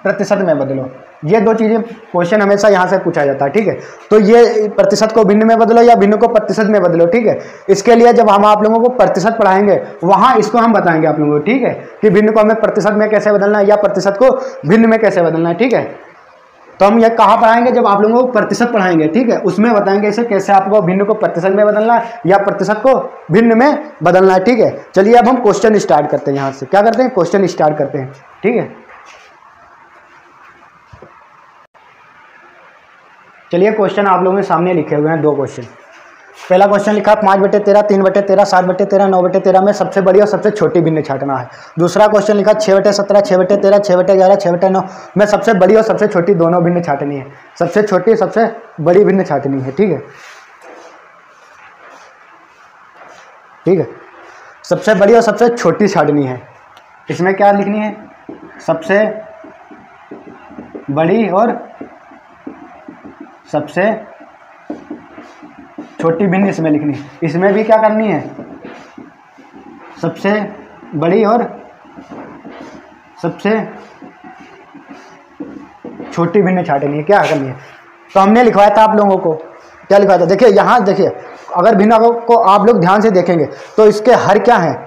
प्रतिशत में बदलो। ये दो चीजें क्वेश्चन हमेशा यहां से पूछा जाता है, ठीक है। तो ये प्रतिशत को भिन्न में बदलो या भिन्न को प्रतिशत में बदलो, ठीक है। इसके लिए जब हम आप लोगों को प्रतिशत पढ़ाएंगे वहां इसको हम बताएंगे आप लोगों को, ठीक है, कि भिन्न को हमें प्रतिशत में कैसे बदलना है या प्रतिशत को भिन्न में कैसे बदलना है, ठीक है। तो हम ये कहाँ पढ़ाएंगे, जब आप लोगों को प्रतिशत पढ़ाएंगे, ठीक है, उसमें बताएंगे इसे कैसे आपको भिन्न को प्रतिशत में बदलना है या प्रतिशत को भिन्न में बदलना है, ठीक है। चलिए अब हम क्वेश्चन स्टार्ट करते हैं। यहाँ से क्या करते हैं, क्वेश्चन स्टार्ट करते हैं, ठीक है। चलिए क्वेश्चन आप लोगों के सामने लिखे हुए हैं, दो क्वेश्चन। पहला क्वेश्चन लिखा 5/13, 3/13, 7/13, 9/13 में सबसे बड़ी और सबसे छोटी भिन्न छांटना है। दूसरा क्वेश्चन लिखा 6/17, 6/13, 6/11, 6/9 में सबसे बड़ी और सबसे छोटी दोनों भिन्न छांटनी है। सबसे छोटी सबसे बड़ी भिन्न छांटनी है, ठीक है, ठीक है। सबसे बड़ी और सबसे छोटी छांटनी है। इसमें क्या लिखनी है, सबसे बड़ी और सबसे छोटी भिन्न इसमें लिखनी है। इसमें भी क्या करनी है, सबसे बड़ी और सबसे छोटी भिन्न छांटनी है, क्या करनी है। तो हमने लिखवाया था आप लोगों को, क्या लिखवाया था, देखिए यहाँ देखिए, अगर भिन्न को आप लोग ध्यान से देखेंगे तो इसके हर क्या है,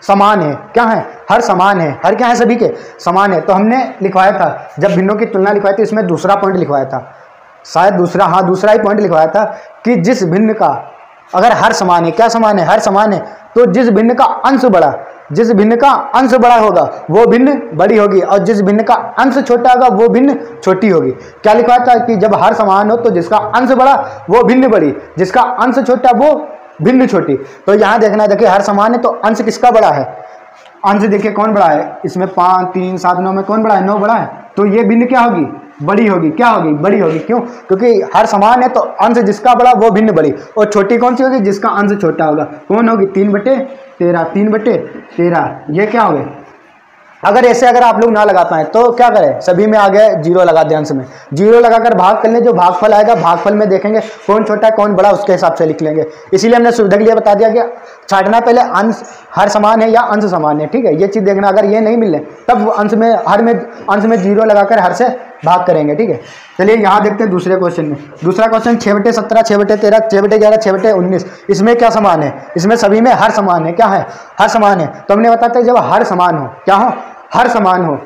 समान है। क्या है, हर समान है, हर क्या है, सभी के समान है। तो हमने लिखवाया था, जब भिन्नों की तुलना लिखवाई थी, इसमें दूसरा पॉइंट लिखवाया था, शायद दूसरा, हाँ दूसरा ही पॉइंट लिखवाया था कि जिस भिन्न का अगर हर समान है, क्या समान है, हर समान है, तो जिस भिन्न का अंश बड़ा, जिस भिन्न का अंश बड़ा होगा वो भिन्न बड़ी होगी, और जिस भिन्न का अंश छोटा होगा वो भिन्न छोटी होगी। क्या लिखवाया था कि जब हर समान हो तो जिसका अंश बड़ा वो भिन्न बड़ी, जिसका अंश छोटा वो भिन्न छोटी। तो यहाँ देखना है, देखिए हर समान है तो अंश किसका बड़ा है, अंश देखिए कौन बड़ा है, इसमें 5, 3, 7, 9 में कौन बड़ा है, 9 बड़ा है। तो ये भिन्न क्या होगी, बड़ी होगी, क्या होगी, बड़ी होगी। क्यों, क्योंकि हर समान है तो अंश जिसका बड़ा वो भिन्न बड़ी, और छोटी कौन सी होगी, जिसका अंश छोटा होगा। कौन होगी, 3/13, 3/13, ये क्या हो गए। अगर ऐसे अगर आप लोग ना लगा पाए तो क्या करें, सभी में आ गए 0 लगा दें, अंश में 0 लगाकर भाग कर लें, जो भागफल आएगा भागफल में देखेंगे कौन छोटा है कौन बड़ा, उसके हिसाब से लिख लेंगे। इसीलिए हमने सुविधा के लिए बता दिया कि छांटना पहले अंश हर समान है या अंश समान है, ठीक है, ये चीज़ देखना। अगर ये नहीं मिले तब अंश में हर में अंश में 0 लगाकर हर से भाग करेंगे, ठीक है। चलिए यहाँ देखते हैं दूसरे क्वेश्चन में। दूसरा क्वेश्चन 6/17, 6/13, 6/11, 6/19, इसमें क्या समान है, इसमें सभी में हर समान है, क्या है, हर समान है। तो हमने बताते हैं जब हर समान हो, क्या हो, हर समान हो,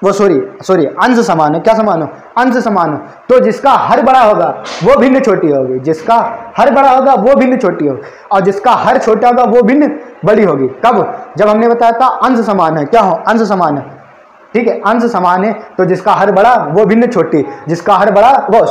वो सॉरी अंश समान हो, क्या समान हो, अंश समान हो, तो जिसका हर बड़ा होगा वो भिन्न छोटी होगी, जिसका हर बड़ा होगा वो भिन्न छोटी होगी, और जिसका हर छोटा होगा वो भिन्न बड़ी होगी। कब, जब हमने बताया था अंश समान है, क्या हो, अंश समान है, ठीक है, अंश समान है तो जिसका हर बड़ा वो भिन्न छोटी, जिसका हर बड़ा वो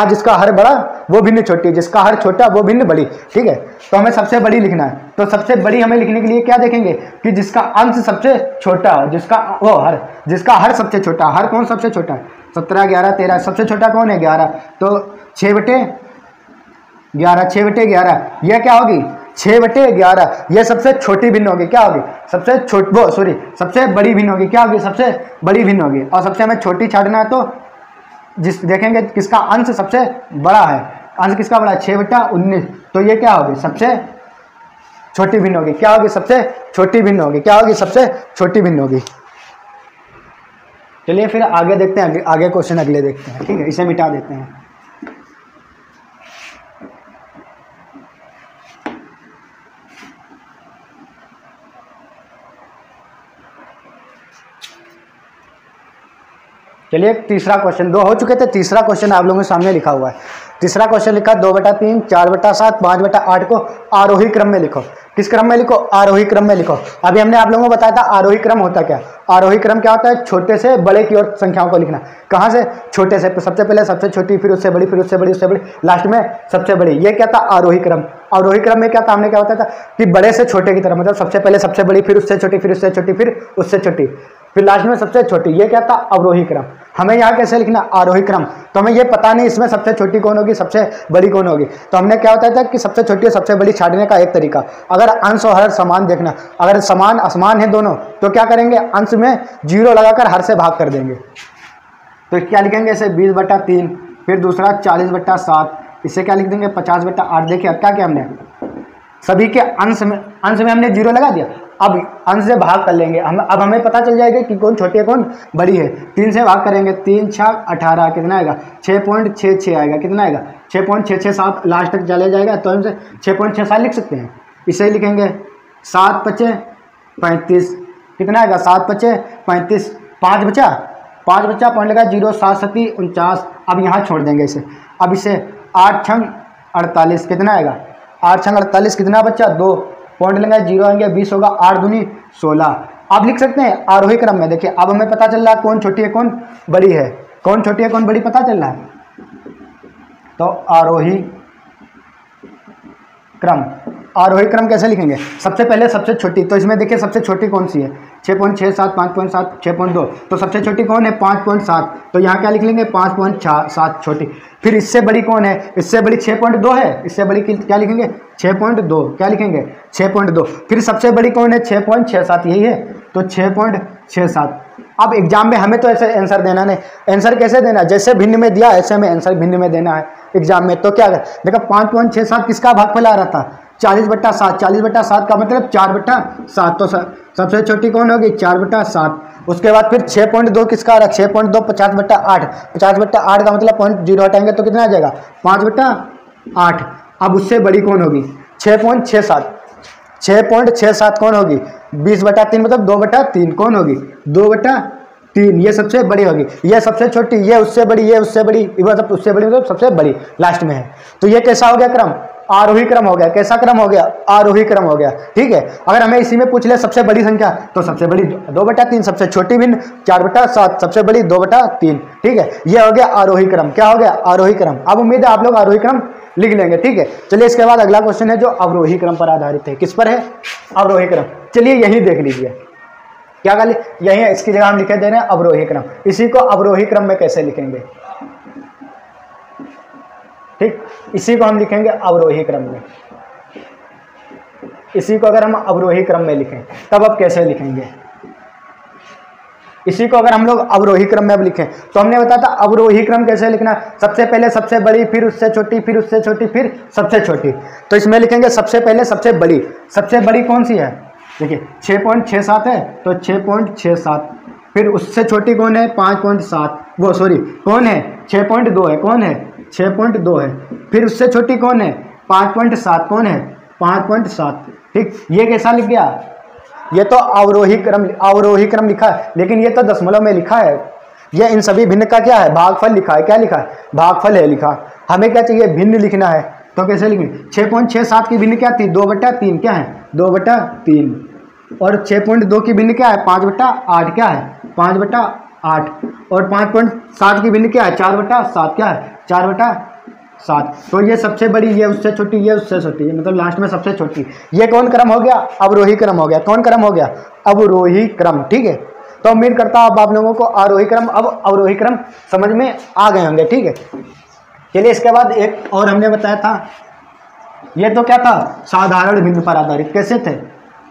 जिसका हर बड़ा वो भिन्न छोटी, जिसका हर छोटा वो भिन्न बड़ी, ठीक है। तो हमें सबसे बड़ी लिखना है, तो सबसे बड़ी हमें लिखने के लिए क्या देखेंगे कि जिसका अंश सबसे छोटा हो, जिसका हर सबसे छोटा, हर कौन सबसे छोटा है, 17, 11, 13, सबसे छोटा कौन है 11, तो 6/11, 6/11, यह क्या होगी 6/11, यह सबसे छोटी भिन्न होगी, क्या होगी सबसे सबसे बड़ी भिन्न होगी, क्या होगी सबसे बड़ी भिन्न होगी। और सबसे हमें छोटी छाटना है तो जिस देखेंगे किसका अंश सबसे बड़ा है, अंश किसका बड़ा है 6/19, तो ये क्या होगी सबसे छोटी भिन्न होगी, क्या होगी सबसे छोटी भिन्न होगी, क्या होगी सबसे छोटी भिन्न होगी। चलिए फिर आगे देखते हैं, आगे क्वेश्चन अगले देखते हैं, ठीक है, इसे मिटा देते हैं। चलिए तीसरा क्वेश्चन, 2 हो चुके थे, तीसरा क्वेश्चन आप लोगों के सामने लिखा हुआ है। तीसरा क्वेश्चन लिखा 2/3, 4/7, 5/8 को आरोही क्रम में लिखो। किस क्रम में लिखो, आरोही क्रम में लिखो। अभी हमने आप लोगों को बताया था आरोही क्रम होता क्या, आरोही क्रम क्या होता है, छोटे से बड़े की ओर संख्याओं को लिखना। कहाँ से, छोटे से, सबसे पहले सबसे छोटी, फिर उससे बड़ी, फिर उससे बड़ी, उससे बड़ी, लास्ट में सबसे बड़ी, ये क्या था आरोही क्रम। आरोही क्रम में क्या था, हमने क्या होता था कि बड़े से छोटे की तरफ, मतलब सबसे पहले सबसे बड़ी, फिर उससे छोटी, फिर उससे छोटी, फिर उससे छोटी, फिर लास्ट में सबसे छोटी, ये क्या था अवरोही क्रम। हमें यहाँ कैसे लिखना आरोही क्रम, तो हमें ये पता नहीं इसमें सबसे छोटी कौन होगी सबसे बड़ी कौन होगी, तो हमने क्या होता था कि सबसे छोटी और सबसे बड़ी छाटने का एक तरीका, अगर अंश और हर समान देखना, अगर समान असमान है दोनों तो क्या करेंगे अंश में 0 लगाकर हर से भाग कर देंगे। तो क्या लिखेंगे इसे 20/3, फिर दूसरा 40/7, इसे क्या लिख देंगे 50/8। देखिए अब क्या किया हमने, सभी के अंश में हमने 0 लगा दिया, अब अंश से भाग कर लेंगे हम। अब हमें पता चल जाएगा कि कौन छोटी है कौन बड़ी है। 3 से भाग करेंगे, 3 6 18, कितना आएगा 6.66 आएगा, कितना आएगा 6.667, लास्ट तक चले जाएगा तो हम 6.67 लिख सकते हैं। इसे लिखेंगे 7×5 = 35, कितना आएगा 7×5 = 35, 5 बचा पॉइंट लगा 0, 7 7 49, अब यहाँ छोड़ देंगे इसे। अब इसे 8 6 48, कितना आएगा 8 6 48, कितना बच्चा 2 पॉइंट लेंगे 0 आएंगे 20 होगा, 8 दूनी 16। अब लिख सकते हैं आरोही क्रम में। देखिए अब हमें पता चल रहा है कौन छोटी है कौन बड़ी है, कौन छोटी है कौन बड़ी पता चल रहा है। तो आरोही क्रम कैसे लिखेंगे, सबसे पहले सबसे छोटी, तो इसमें देखिए सबसे छोटी कौन सी है 6.67, 5.7, 6.2, तो सबसे छोटी कौन है 5.7, तो यहाँ क्या लिख लेंगे 5.7 छोटी। फिर इससे बड़ी कौन है, इससे बड़ी 6.2 है, इससे बड़ी क्या लिखेंगे 6.2, क्या लिखेंगे 6.2। फिर सबसे बड़ी कौन है 6.67, यही है तो 6.67। अब एग्जाम में हमें तो ऐसे आंसर देना नहीं, आंसर कैसे देना, जैसे भिन्न में दिया ऐसे हमें आंसर भिन्न में देना है एग्जाम में। तो क्या देखो 5.67 किसका भागफल आ रहा था 40/7, 40/7 का मतलब 4/7, तो सबसे छोटी कौन होगी 4/7। उसके बाद फिर 6.2 किसका आ रहा है 6.2 50/8, 50/8 का मतलब 0.0 हटाएंगे तो कितना आ जाएगा 5/8। अब उससे बड़ी कौन होगी 6.67, 6.67 कौन होगी 20/3 मतलब 2/3 कौन होगी 2/3, ये सबसे बड़ी होगी। ये सबसे छोटी, ये उससे बड़ी, ये उससे बड़ी, मतलब उससे बड़ी मतलब सबसे बड़ी लास्ट में है। तो ये कैसा हो गया क्रम, आरोही क्रम हो गया। कैसा क्रम हो गया, आरोही क्रम हो गया, ठीक है। अगर हमें इसी में पूछ ले सबसे बड़ी संख्या, तो सबसे बड़ी 2/3, सबसे छोटी भिन्न 4/7, सबसे बड़ी 2/3, ठीक है। ये हो गया आरोही क्रम, क्या हो गया आरोही क्रम। अब उम्मीद है आप लोग आरोही क्रम लिख लेंगे, ठीक है। चलिए इसके बाद अगला क्वेश्चन है जो अवरोही क्रम पर आधारित है। किस पर है, अवरोही क्रम। चलिए यही देख लीजिए, क्या कर यही है, इसकी जगह हम लिखे दे रहे हैं अवरोही क्रम। इसी को अवरोही क्रम में कैसे लिखेंगे, ठीक, इसी को हम लिखेंगे अवरोही क्रम में। इसी को अगर हम अवरोही क्रम में लिखें तब अब कैसे लिखेंगे, इसी को अगर हम लोग अवरोही क्रम में अब लिखें तो हमने बताया था अवरोही क्रम कैसे लिखना, सबसे पहले सबसे बड़ी, फिर उससे छोटी, फिर उससे छोटी, फिर सबसे छोटी। तो इसमें लिखेंगे सबसे पहले सबसे बड़ी। सबसे बड़ी कौन सी है, देखिए 6.67 है तो 6.67, फिर उससे छोटी कौन है 5.7, वो सॉरी कौन है 6.2 है, कौन है 6.2 है, फिर उससे छोटी कौन है 5.7, कौन है 5.7, ठीक। ये कैसा लिख गया, ये तो अवरोही क्रम लिखा है, लेकिन ये तो दशमलव में लिखा है। ये इन सभी भिन्न का क्या है भागफल लिखा है, क्या लिखा है भागफल है लिखा। हमें क्या चाहिए भिन्न लिखना है, तो कैसे लिखेंगे 6.67 की भिन्न क्या थी 2/3, क्या है 2/3, और 6.2 की भिन्न क्या है 5/8, क्या है 5/8, और 5.7 की भिन्न क्या है 4/7, क्या है 4/7। तो ये सबसे बड़ी, ये उससे छोटी, ये उससे छोटी, मतलब लास्ट में सबसे छोटी। ये कौन क्रम हो गया, अवरोही क्रम हो गया। कौन क्रम हो गया, अवरोही क्रम, ठीक है। तो उम्मीद करता हूँ अब आप लोगों को आरोही क्रम अब अवरोही क्रम समझ में आ गए होंगे, ठीक है। चलिए इसके बाद एक और हमने बताया था, ये तो क्या था, साधारण भिन्न पर आधारित। कैसे थे,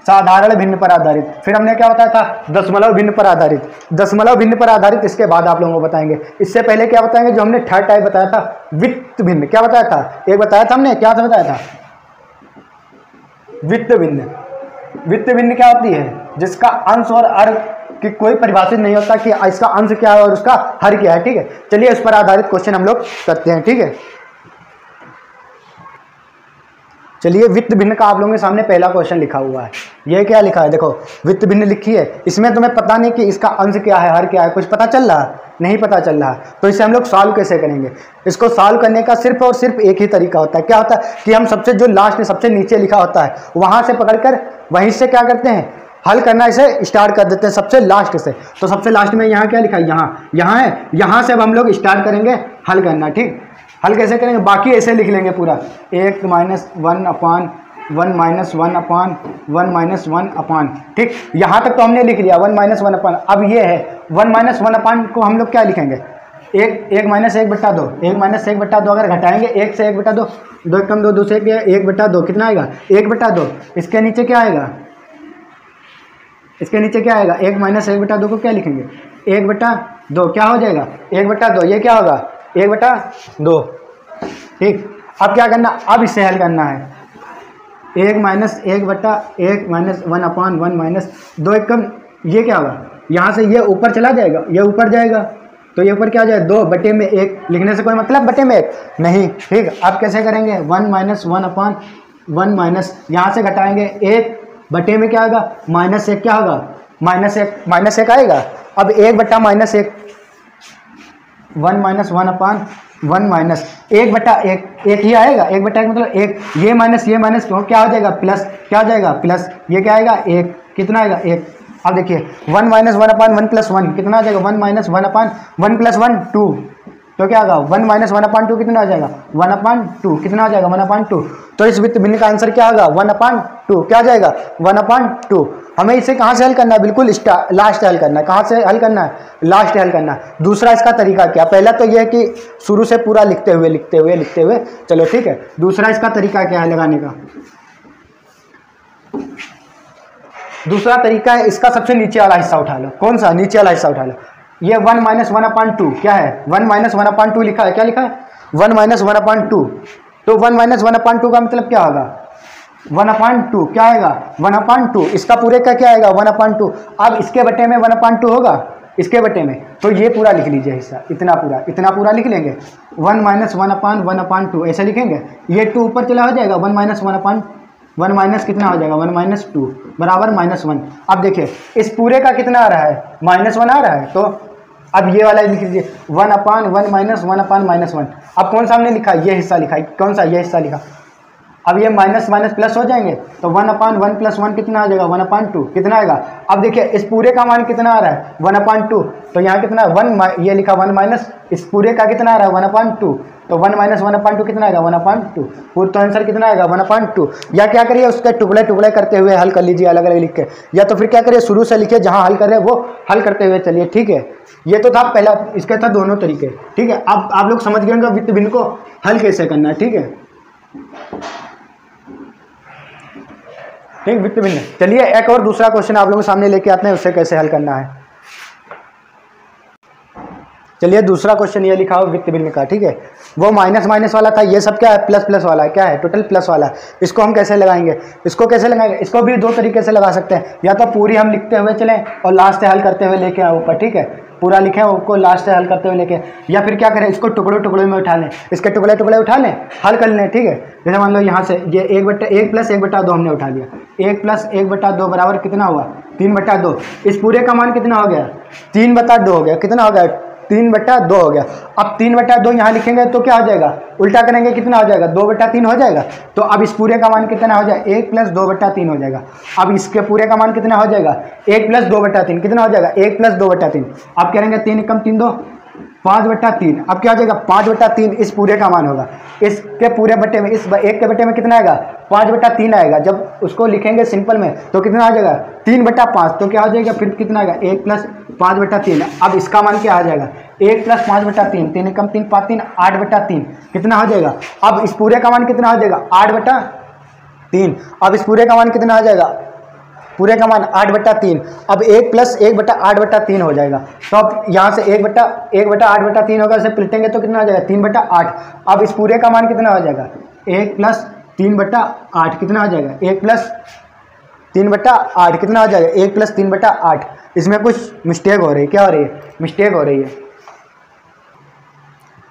साधारण भिन्न पर आधारित। फिर हमने क्या बताया था, दशमलव भिन्न पर आधारित। दशमलव भिन्न पर आधारित इसके बाद आप लोगों को बताएंगे। इससे पहले क्या बताएंगे, जो हमने थर्ड टाइप बताया था, वित्त भिन्न। क्या बताया था, एक बताया था हमने, क्या बताया था, वित्त भिन्न। वित्त भिन्न क्या होती है, जिसका अंश और अर्घ की कोई परिभाषित नहीं होता कि इसका अंश क्या है और उसका हर क्या है, ठीक है। चलिए इस पर आधारित क्वेश्चन हम लोग करते हैं, ठीक है। चलिए वित्त भिन्न का आप लोगों के सामने पहला क्वेश्चन लिखा हुआ है। ये क्या लिखा है, देखो वित्त भिन्न लिखी है, इसमें तुम्हें पता नहीं कि इसका अंश क्या है, हर क्या है, कुछ पता चल रहा है, नहीं पता चल रहा। तो इसे हम लोग सॉल्व कैसे करेंगे, इसको सॉल्व करने का सिर्फ और सिर्फ एक ही तरीका होता है। क्या होता है कि हम सबसे जो लास्ट में सबसे नीचे लिखा होता है वहां से पकड़कर वहीं से क्या करते हैं, हल करना इसे स्टार्ट कर देते हैं सबसे लास्ट से। तो सबसे लास्ट में यहाँ क्या लिखा है, यहाँ है, यहाँ से अब हम लोग स्टार्ट करेंगे हल करना, ठीक। हल कैसे करेंगे, बाकी ऐसे लिख लेंगे पूरा, 1 - 1 अपान 1 - 1 अपान 1 - 1 अपान, ठीक। यहाँ तक तो हमने लिख लिया 1 - 1 अपान। अब ये है 1 - 1 अपान को हम लोग क्या लिखेंगे, 1 - 1/2, 1 - 1/2 अगर घटाएंगे 1 से 1/2, 2 कम 2, 2 से 1/2, कितना आएगा 1/2। इसके नीचे क्या आएगा, इसके नीचे क्या आएगा, 1 - 1/2 को क्या लिखेंगे 1/2, क्या हो जाएगा 1/2, ये क्या होगा 1/2, ठीक। अब क्या करना, अब इसे हल करना है, 1 - 1 अपान 1 - 2 कम, ये क्या होगा, यहाँ से ये ऊपर चला जाएगा, ये ऊपर जाएगा, तो ये ऊपर क्या आ जाएगा 2 बटे में 1, लिखने से कोई मतलब बटे में 1 नहीं, ठीक। अब कैसे करेंगे 1 - 1 अपान 1 माइनस, यहाँ से घटाएंगे 1 बटे में क्या आएगा -1, क्या होगा -1 आएगा। अब 1 बटा -1, 1 - 1 अपान 1 माइनस 1/1, 1 ही आएगा, 1/1 मतलब 1, ये माइनस क्यों, क्या हो जाएगा प्लस, क्या हो जाएगा प्लस, ये क्या आएगा 1, कितना आएगा 1। अब देखिए 1 - 1 अपान 1 + 1 कितना आ जाएगा, 1 - 1 अपान 1 + 1 2, तो क्या होगा 1 - 1 अपान 2 कितना आ जाएगा 1/2, कितना आ जाएगा 1/2। तो इस वित्त भिन्न का आंसर क्या होगा 1/2, क्या आ जाएगा 1/2। हमें इसे कहाँ से हल करना है, बिल्कुल लास्ट हल करना है। कहाँ से हल करना है, लास्ट हल करना है। दूसरा इसका तरीका क्या, पहला तो यह है कि शुरू से पूरा लिखते हुए चलो ठीक है। दूसरा इसका तरीका क्या है लगाने का, दूसरा तरीका है इसका सबसे नीचे वाला हिस्सा उठा लो। कौन सा, नीचे वाला हिस्सा उठा लो। ये 1 - 1/2 क्या है, 1 - 1/2 लिखा है, क्या लिखा है 1 - 1/2। तो 1 - 1/2 का मतलब क्या होगा 1/2, क्या आएगा 1/2। इसका पूरे का क्या आएगा 1/2। अब इसके बटे में 1/2 होगा, इसके बटे में, तो ये पूरा लिख लीजिए हिस्सा, इतना पूरा लिख लेंगे 1 - 1/1/2 ऐसे लिखेंगे। ये 2 ऊपर चला हो जाएगा 1 - 1 माइनस कितना हो जाएगा 1 - 2 बराबर -1। अब देखिए इस पूरे का कितना आ रहा है -1 आ रहा है, तो अब ये वाला लिख लीजिए 1/1 - 1/-1। अब कौन सा हमने लिखा, ये हिस्सा लिखा, कौन सा, ये हिस्सा लिखा। अब ये माइनस प्लस हो जाएंगे, तो 1/1 + 1 कितना आ जाएगा 1/2, कितना आएगा। अब देखिए इस पूरे का मान कितना आ रहा है 1/2, तो यहाँ कितना 1, ये लिखा 1 माइनस इस पूरे का कितना आ रहा है 1/2, तो 1 - 1/2 कितना आएगा 1/2। तो आंसर कितना आएगा 1/2। या क्या करिए उसके टुकड़े करते हुए हल कर लीजिए अलग अलग लिख के, या तो फिर क्या करिए शुरू से लिखिए, जहाँ हल कर रहे हैं वो हल करते हुए चलिए, ठीक है। ये तो था पहला, इसके था दोनों तरीके, ठीक है। अब आप लोग समझ गए होंगे वित्त भिन्न को हल कैसे करना है, ठीक है। ठीक, वित्त भिन्न। चलिए एक और दूसरा क्वेश्चन आप लोगों के सामने लेके आते हैं, उससे कैसे हल करना है। चलिए दूसरा क्वेश्चन ये लिखा हो वित्त भिन्न का, ठीक है। वो माइनस वाला था, ये सब क्या है प्लस वाला है, क्या है टोटल प्लस वाला है। इसको हम कैसे लगाएंगे, इसको कैसे लगाएंगे, इसको भी 2 तरीके से लगा सकते हैं। या तो पूरी हम लिखते हुए चलें और लास्ट से हल करते हुए लेके आए ऊपर, ठीक है। पूरा लिखें उसको लास्ट से हल करते हुए लेके, या फिर क्या करें इसको टुकड़े में उठा लें, इसके टुकड़े उठा लें, हल कर लें, ठीक है। जैसे मान लो यहाँ से ये 1 + 1/2 हमने उठा लिया, 1 + 1/2 बराबर कितना हुआ 3/2। इस पूरे का मान कितना हो गया 3/2 हो गया, कितना हो गया 3/2 हो गया। अब 3/2 यहाँ लिखेंगे तो क्या हो जाएगा, उल्टा करेंगे कितना हो जाएगा 2/3 हो जाएगा। तो अब इस पूरे का मान कितना हो जाएगा 1 + 2/3 हो जाएगा। अब इसके पूरे का मान कितना हो जाएगा 1 + 2/3 कितना हो जाएगा 1 + 2/3। अब करेंगे 3 × 3 = 2, 5/3। अब क्या हो जाएगा 5/3 इस पूरे का मान होगा। इसके पूरे बटे में, इस 1 के बटे में कितना आएगा 5/3 आएगा। जब उसको लिखेंगे सिंपल में तो कितना आ जाएगा 3/5, तो क्या हो जाएगा फिर कितना आएगा 1 + 5/3। अब इसका मान क्या आ जाएगा 1 + 5/3, 3 × 3 = 5, 3 8/3 कितना हो जाएगा। अब इस पूरे का मान कितना हो जाएगा 8/3। अब इस पूरे का मान कितना आ जाएगा, पूरे का मान 8/3। अब 1 + 1/8/3 हो जाएगा। तो अब यहाँ से 1/8/3 होगा, इसे पलटेंगे तो कितना हो जाएगा 3/8। अब इस पूरे का मान कितना हो जाएगा 1 + 3/8 कितना हो जाएगा 1 + 3/8 कितना हो जाएगा 1 + 3/8। इसमें कुछ मिस्टेक हो रही है, क्या हो रही है, मिस्टेक हो रही है।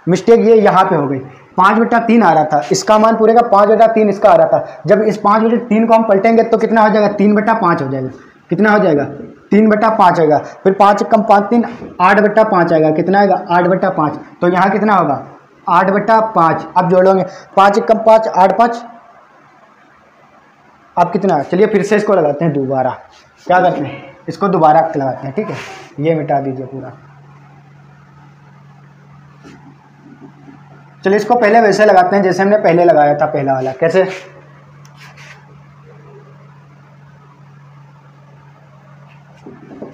मिस्टेक ये यहाँ पे हो गई, 5/3 आ रहा था, इसका मान पूरे का 5/3 इसका आ रहा था। जब इस 5/3 को हम पलटेंगे तो कितना हो जाएगा 3/5 हो जाएगा। कितना हो जाएगा 3/5 आएगा। फिर 5 × 5 = 3 8/5 आएगा। कितना आएगा 8/5। तो यहाँ कितना होगा 8/5। अब जोड़ोगे 5 × 5 = 8 × 5। अब कितना, चलिए फिर से इसको लगाते हैं दोबारा। क्या करते हैं, इसको दोबारा लगाते हैं, ठीक है। ये मिटा दीजिए पूरा। चलिए इसको पहले वैसे लगाते हैं जैसे हमने पहले लगाया था, पहला वाला। कैसे,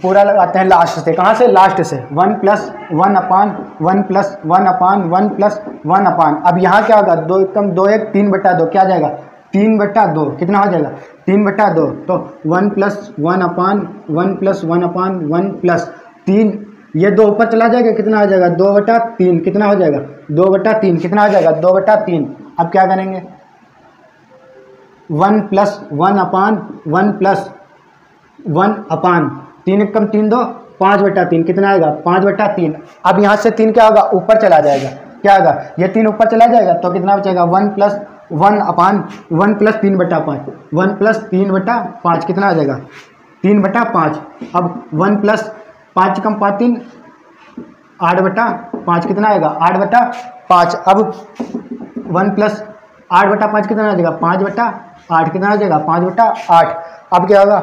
पूरा लगाते हैं लास्ट से। कहाँ से, लास्ट से। 1 + 1/1 + 1/1 + 1/। अब यहाँ क्या होगा 2 × 2 = 3/2, क्या जाएगा 3/2। कितना हो जाएगा 3/2। तो 1 + 1/1 + 1/1 + 3, ये 2 ऊपर चला जाएगा, कितना आ जाएगा 2/3। कितना हो जाएगा 2/3। कितना हो जाएगा 2/3। अब क्या करेंगे 1 + 1/1 + 1/, 3 × 3 = 2, 5/3 कितना आएगा 5/3। अब यहाँ से 3 क्या होगा ऊपर चला जाएगा, क्या होगा ये 3 ऊपर चला जाएगा तो कितना बचेगा 1 + 1/1 + 3/5, 1 + 3/5 कितना आ जाएगा 3/5। अब 1 + 5 × 5 = 3 8/5 कितना आएगा 8/5। अब 1 + 8/5 कितना आ जाएगा 5/8 कितना आ जाएगा 5/8। अब क्या होगा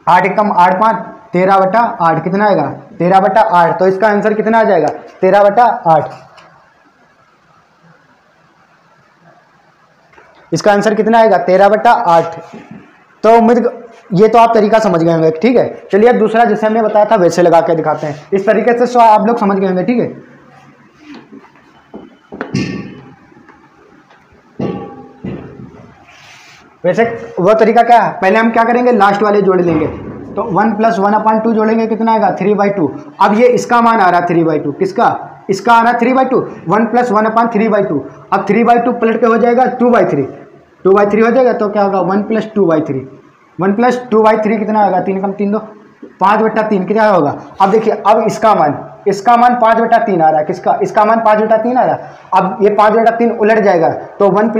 8 × 8 = 5 13/8 कितना आएगा 13/8। तो इसका आंसर कितना आ जाएगा 13/8। इसका आंसर कितना आएगा 13/8। तो उम्मीद, ये तो आप तरीका समझ गए होंगे, ठीक है। चलिए अब दूसरा जैसे हमने बताया था वैसे लगा के दिखाते हैं। इस तरीके से आप लोग समझ गए होंगे, ठीक है। वैसे वो तरीका क्या है, पहले हम क्या करेंगे लास्ट वाले जोड़ लेंगे। तो 1 + 1/2 जोड़ेंगे, कितना आएगा 3/2। अब ये इसका मान आ रहा है 3/2, किसका, इसका आ रहा है 3/2। 1 + 1/3/2। अब 3/2 पलट के हो जाएगा 2/3, 2/3 हो जाएगा। तो क्या होगा 1 + 2/3, 1 + 2/3 कितना होगा 3 × 3 = 2, 5/3 कितना होगा। अब देखिए, अब इसका मान 5/3 आ रहा है, किसका, इसका मान 5/3 आ रहा है। अब ये 5/3 उलट जाएगा तो 1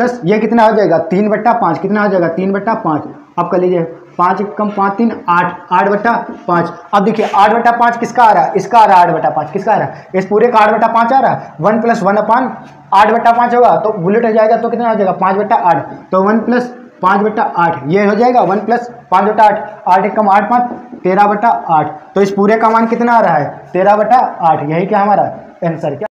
+ ये कितना हो जाएगा 3/5 कितना हो जाएगा 3/5। अब कर लीजिए 5 × 5 = 3 8, 8/5। अब देखिए 8/5 किसका आ रहा है, इसका आ रहा है 8/5, किसका आ रहा है, इस पूरे का 8/5 आ रहा है। 1 + 1/8/5 होगा तो बुलेट हो जाएगा, तो कितना हो जाएगा 5/8। तो 1 + 5/8 ये हो जाएगा 1 + 5/8, 8 × 8 = 5 13/8। तो इस पूरे का मान कितना आ रहा है 13/8। यही क्या हमारा आंसर क्या